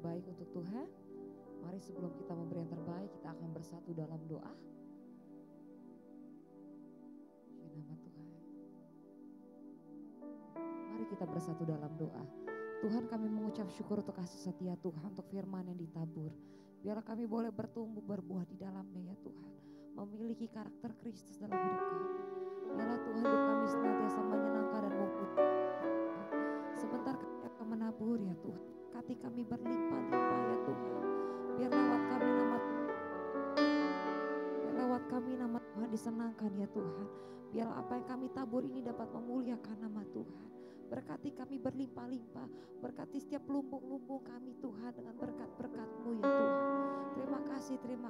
terbaik untuk Tuhan. Mari sebelum kita memberi yang terbaik, kita akan bersatu dalam doa. Nama Tuhan. Mari kita bersatu dalam doa. Tuhan, kami mengucap syukur untuk kasih setia Tuhan, untuk firman yang ditabur. Biarlah kami boleh bertumbuh berbuah di dalamnya ya Tuhan. Memiliki karakter Kristus dalam hidup kami. Biarlah Tuhan hidup kami senantiasa menyenangkan dan memuliakan. Sebentar kami akan menabur ya Tuhan. Hati kami berlimpah-limpah ya Tuhan. Biar lewat kami nama Tuhan disenangkan ya Tuhan. Biar apa yang kami tabur ini dapat memuliakan nama Tuhan. Berkati kami berlimpah-limpah. Berkati setiap lumbung-lumbung kami Tuhan dengan berkat-berkat-Mu ya Tuhan. Terima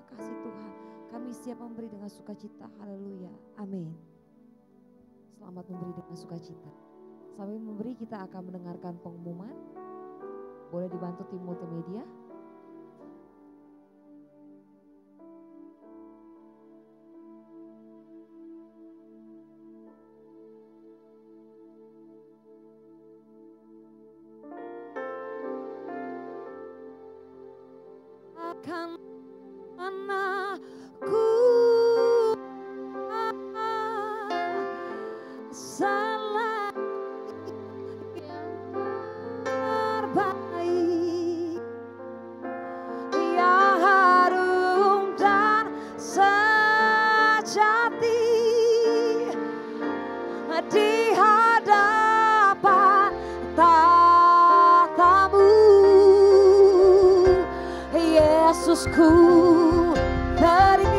kasih Tuhan. Kami siap memberi dengan sukacita. Haleluya. Amin. Selamat memberi dengan sukacita. Sambil memberi kita akan mendengarkan pengumuman. Boleh dibantu tim multimedia. Akan anakku salah yang terbaik, yang harum dan sejati di hadapan tatamu. Yesusku, terimalah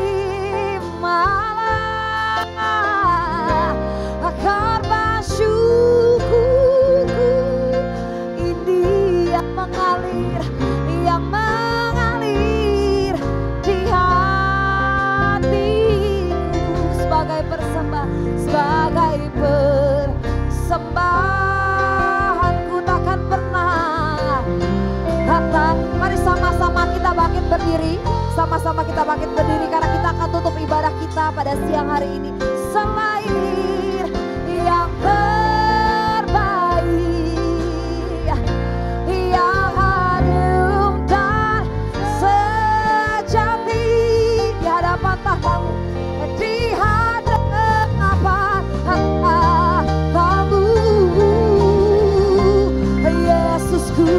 korban syukurku ini yang mengalir di hatiku sebagai persembahan ku takkan pernah datang. Mari sama-sama kita bangkit berdiri. Sama-sama kita bangkit berdiri karena kita akan tutup ibadah kita pada siang hari ini. Selain yang terbaik, yang harum dan sejati di hadapan tahtamu, di hadapan tahtamu, Yesusku.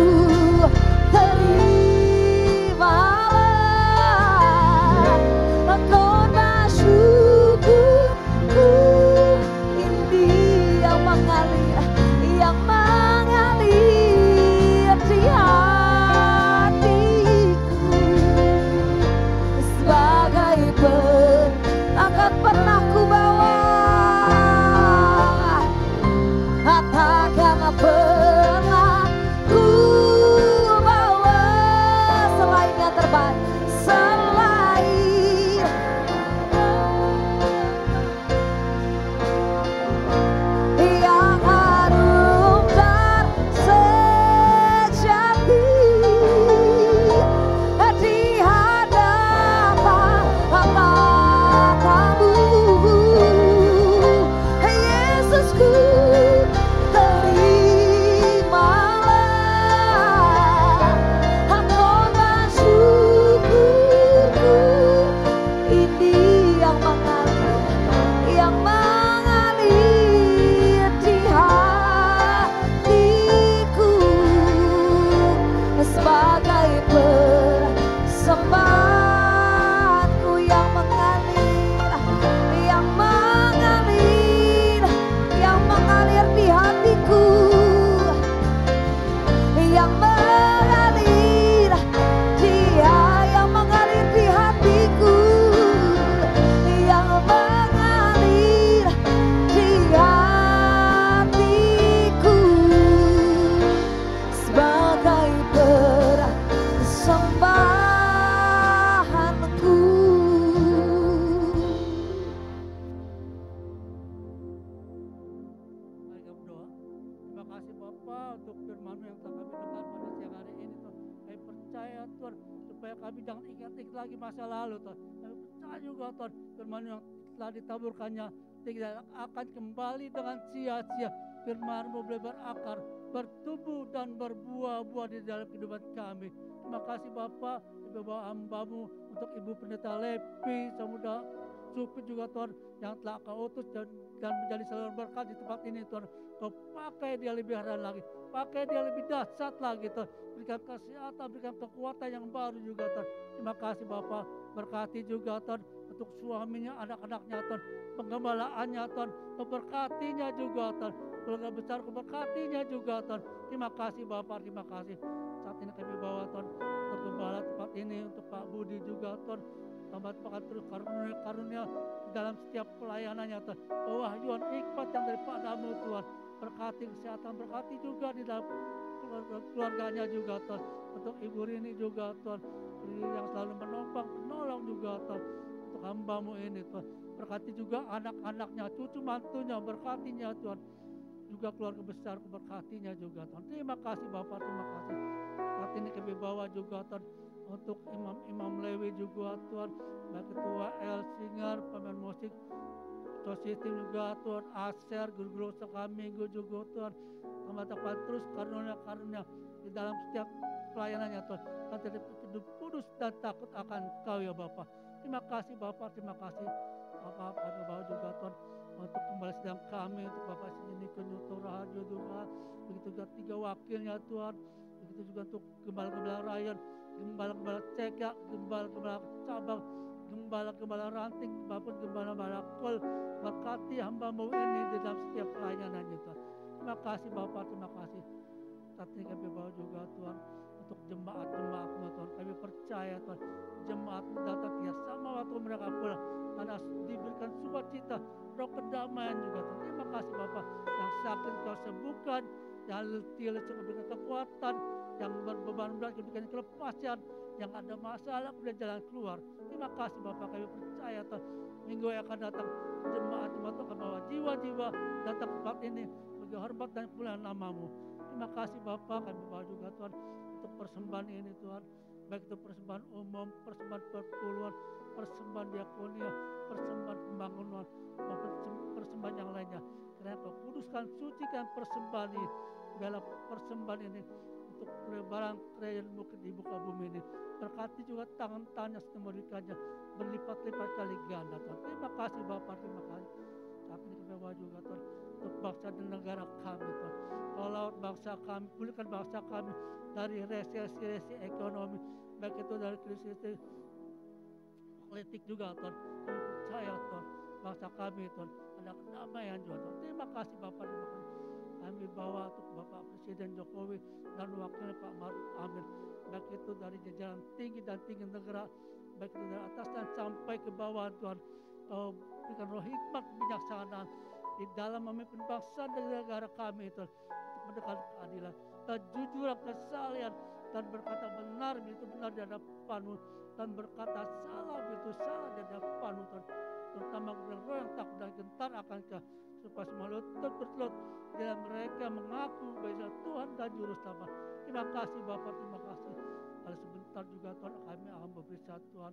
Lagi masa lalu Tuhan, kami percaya juga Tuhan firman yang telah ditaburkannya tidak akan kembali dengan sia-sia. Firman-Mu boleh berakar, bertumbuh dan berbuah-buah di dalam kehidupan kami. Terima kasih Bapak, Ibu bawa hamba-Mu untuk Ibu Pendeta Lepi, Samuda Supit juga Tuhan, yang telah Kau utus dan menjadi saluran berkat di tempat ini Tuhan. Kau pakai dia lebih hari lagi, pakai dia lebih dahsyat lagi Tuhan. Berikan kesehatan, berikan kekuatan yang baru juga Tuhan. Terima kasih Bapak, berkati juga Tuhan untuk suaminya, anak-anaknya Tuhan, penggembalaannya Tuhan, memberkatinya juga Tuhan, keluarga besar memberkatinya juga Tuhan. Terima kasih Bapak, terima kasih. Saat ini kami bawa Tuhan untuk gembala tempat ini, untuk Pak Budi juga Tuhan, tambah Tuhan terus karunia dalam setiap pelayanannya Tuhan. Kewahyuan hikmat yang daripada-Mu Tuhan, berkati kesehatan, berkati juga di dalam keluarganya juga Tuhan. Untuk Ibu Rini juga Tuhan, yang selalu menopang, menolong juga Tuhan. Untuk hamba-Mu ini Tuhan, berkati juga anak-anaknya, cucu mantunya, berkatinya Tuhan. Juga keluarga besar, berkatinya juga Tuhan. Terima kasih Bapak, terima kasih. Saat ini kami bawa juga Tuhan untuk imam-imam Lewi juga Tuhan, baik ketua El Singer, pemain musik, Sositim juga Tuhan, Aser, guru-guru sekolah minggu juga Tuhan. Tambah terus karunia-karunia di dalam setiap pelayanannya Tuhan. Dan tidak hidup kudus dan takut akan Kau ya Bapak. Terima kasih Bapak, terima kasih Bapak. Kami bawa juga Tuhan untuk kembali sedang kami, untuk Bapak sini Kenyuto Rahayu juga. Begitu juga 3 wakilnya Tuhan. Begitu juga untuk gembala-gembala Ryan, gembala-gembala Ceka, gembala-gembala cabang, gembala-gembala ranting, maupun gembala-gembala kol. Berkati hamba-Mu ini di dalam setiap pelayanannya Tuhan. Terima kasih Bapak, terima kasih. Saat ini kami bawa juga Tuhan untuk jemaat-jemaat-Mu Tuhan. Kami percaya Tuhan, jemaat datang ya sama waktu mereka pulang. Karena diberikan sukacita, roh kedamaian juga Tuhan. Terima kasih Bapak, yang sakit Kau sembuhkan, yang letih Kau berikan kekuatan, yang berbeban berat Kau berikan kelepasan, yang ada masalah kemudian jalan keluar. Terima kasih Bapak, kami percaya Tuhan, minggu yang akan datang jemaat-jemaat akan bawa jiwa-jiwa datang ke tempat ini bagi hormat dan kemuliaan nama-Mu. Terima kasih Bapak, kami bawa juga Tuhan untuk persembahan ini Tuhan, baik itu persembahan umum, persembahan perpuluhan, persembahan diakonia, persembahan pembangunan, maupun persembahan yang lainnya. Karena Kau kuduskan, sucikan persembahan ini, dalam persembahan ini untuk pelebaran kerajaan-Mu di muka bumi ini. Berkati juga tangan-tangannya serta memberikannya berlipat-lipat kali ganda Tuhan. Terima kasih Bapak, terima kasih. Saat ini kami bawa juga Tuhan untuk bangsa dan negara kami Tuhan. Kalau bangsa kami, pulihkan bangsa kami dari resesi ekonomi, baik itu dari krisis politik juga Tuhan. Kami percaya Tuhan, bangsa kami Tuhan ada kedamaian juga Tuhan. Terima kasih Bapak, terima kasih. Kami bawa untuk Bapak Presiden Jokowi dan wakilnya Pak Maruf Amin, baik itu dari jajaran tinggi dan tinggi negara, baik itu dari atas dan sampai ke bawah Tuhan. Kau berikan roh hikmat kebijaksanaan di dalam memimpin bangsa dan negara kami Tuhan, untuk mendekati keadilan, kejujuran, kesalian, dan berkata benar itu benar di hadapan-Mu, dan berkata salah itu salah di hadapan-Mu Tuhan. Terutama roh yang takut dan gentar akan Kau, supaya semua lutut bertelut dalam mereka mengaku bahwa Tuhan dan Juru Selamat. Terima kasih Bapak, terima kasih. Kalau sebentar juga Tuhan kami akan berbisa Tuhan,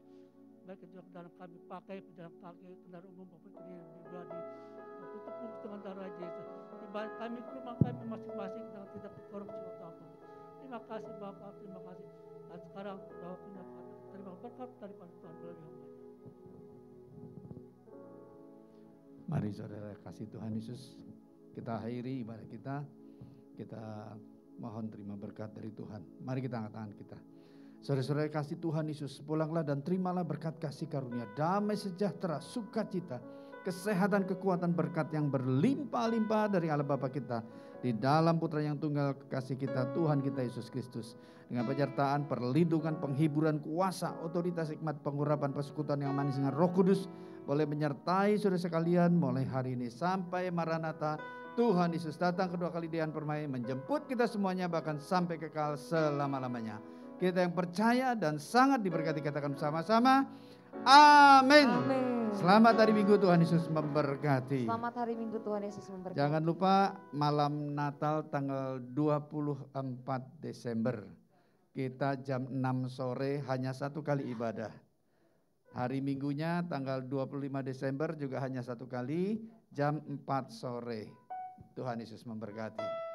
baik itu kendaraan kami pakai, pejalan kaki, kendaraan umum maupun kendaraan pribadi, untuk tepung dengan darah Yesus. Tiba kami ke rumah kami masing-masing dengan tidak berkorupsi atau apa. Terima kasih Bapak, terima kasih. Dan sekarang waktunya terima berkat daripada Tuhan melalui hamba-Nya.
Mari saudara kasih Tuhan Yesus, kita akhiri ibadah kita mohon terima berkat dari Tuhan. Mari kita angkat tangan kita. Saudara-saudara kasih Tuhan Yesus, pulanglah dan terimalah berkat kasih karunia, damai sejahtera, sukacita, kesehatan, kekuatan, berkat yang berlimpah-limpah dari Allah Bapa kita, di dalam Putra yang tunggal kekasih kita, Tuhan kita Yesus Kristus. Dengan penyertaan, perlindungan, penghiburan, kuasa, otoritas, hikmat, pengurapan, persekutuan yang manis dengan Roh Kudus, boleh menyertai saudara sekalian mulai hari ini sampai Maranatha. Tuhan Yesus datang kedua kali dengan permai, menjemput kita semuanya bahkan sampai kekal selama-lamanya. Kita yang percaya dan sangat diberkati katakan bersama-sama, amin. Selamat hari Minggu, Tuhan Yesus memberkati.
Selamat hari Minggu, Tuhan Yesus memberkati.
Jangan lupa malam Natal tanggal 24 Desember. Kita jam 6 sore hanya satu kali ibadah. Hari Minggunya tanggal 25 Desember juga hanya satu kali jam 4 sore. Tuhan Yesus memberkati.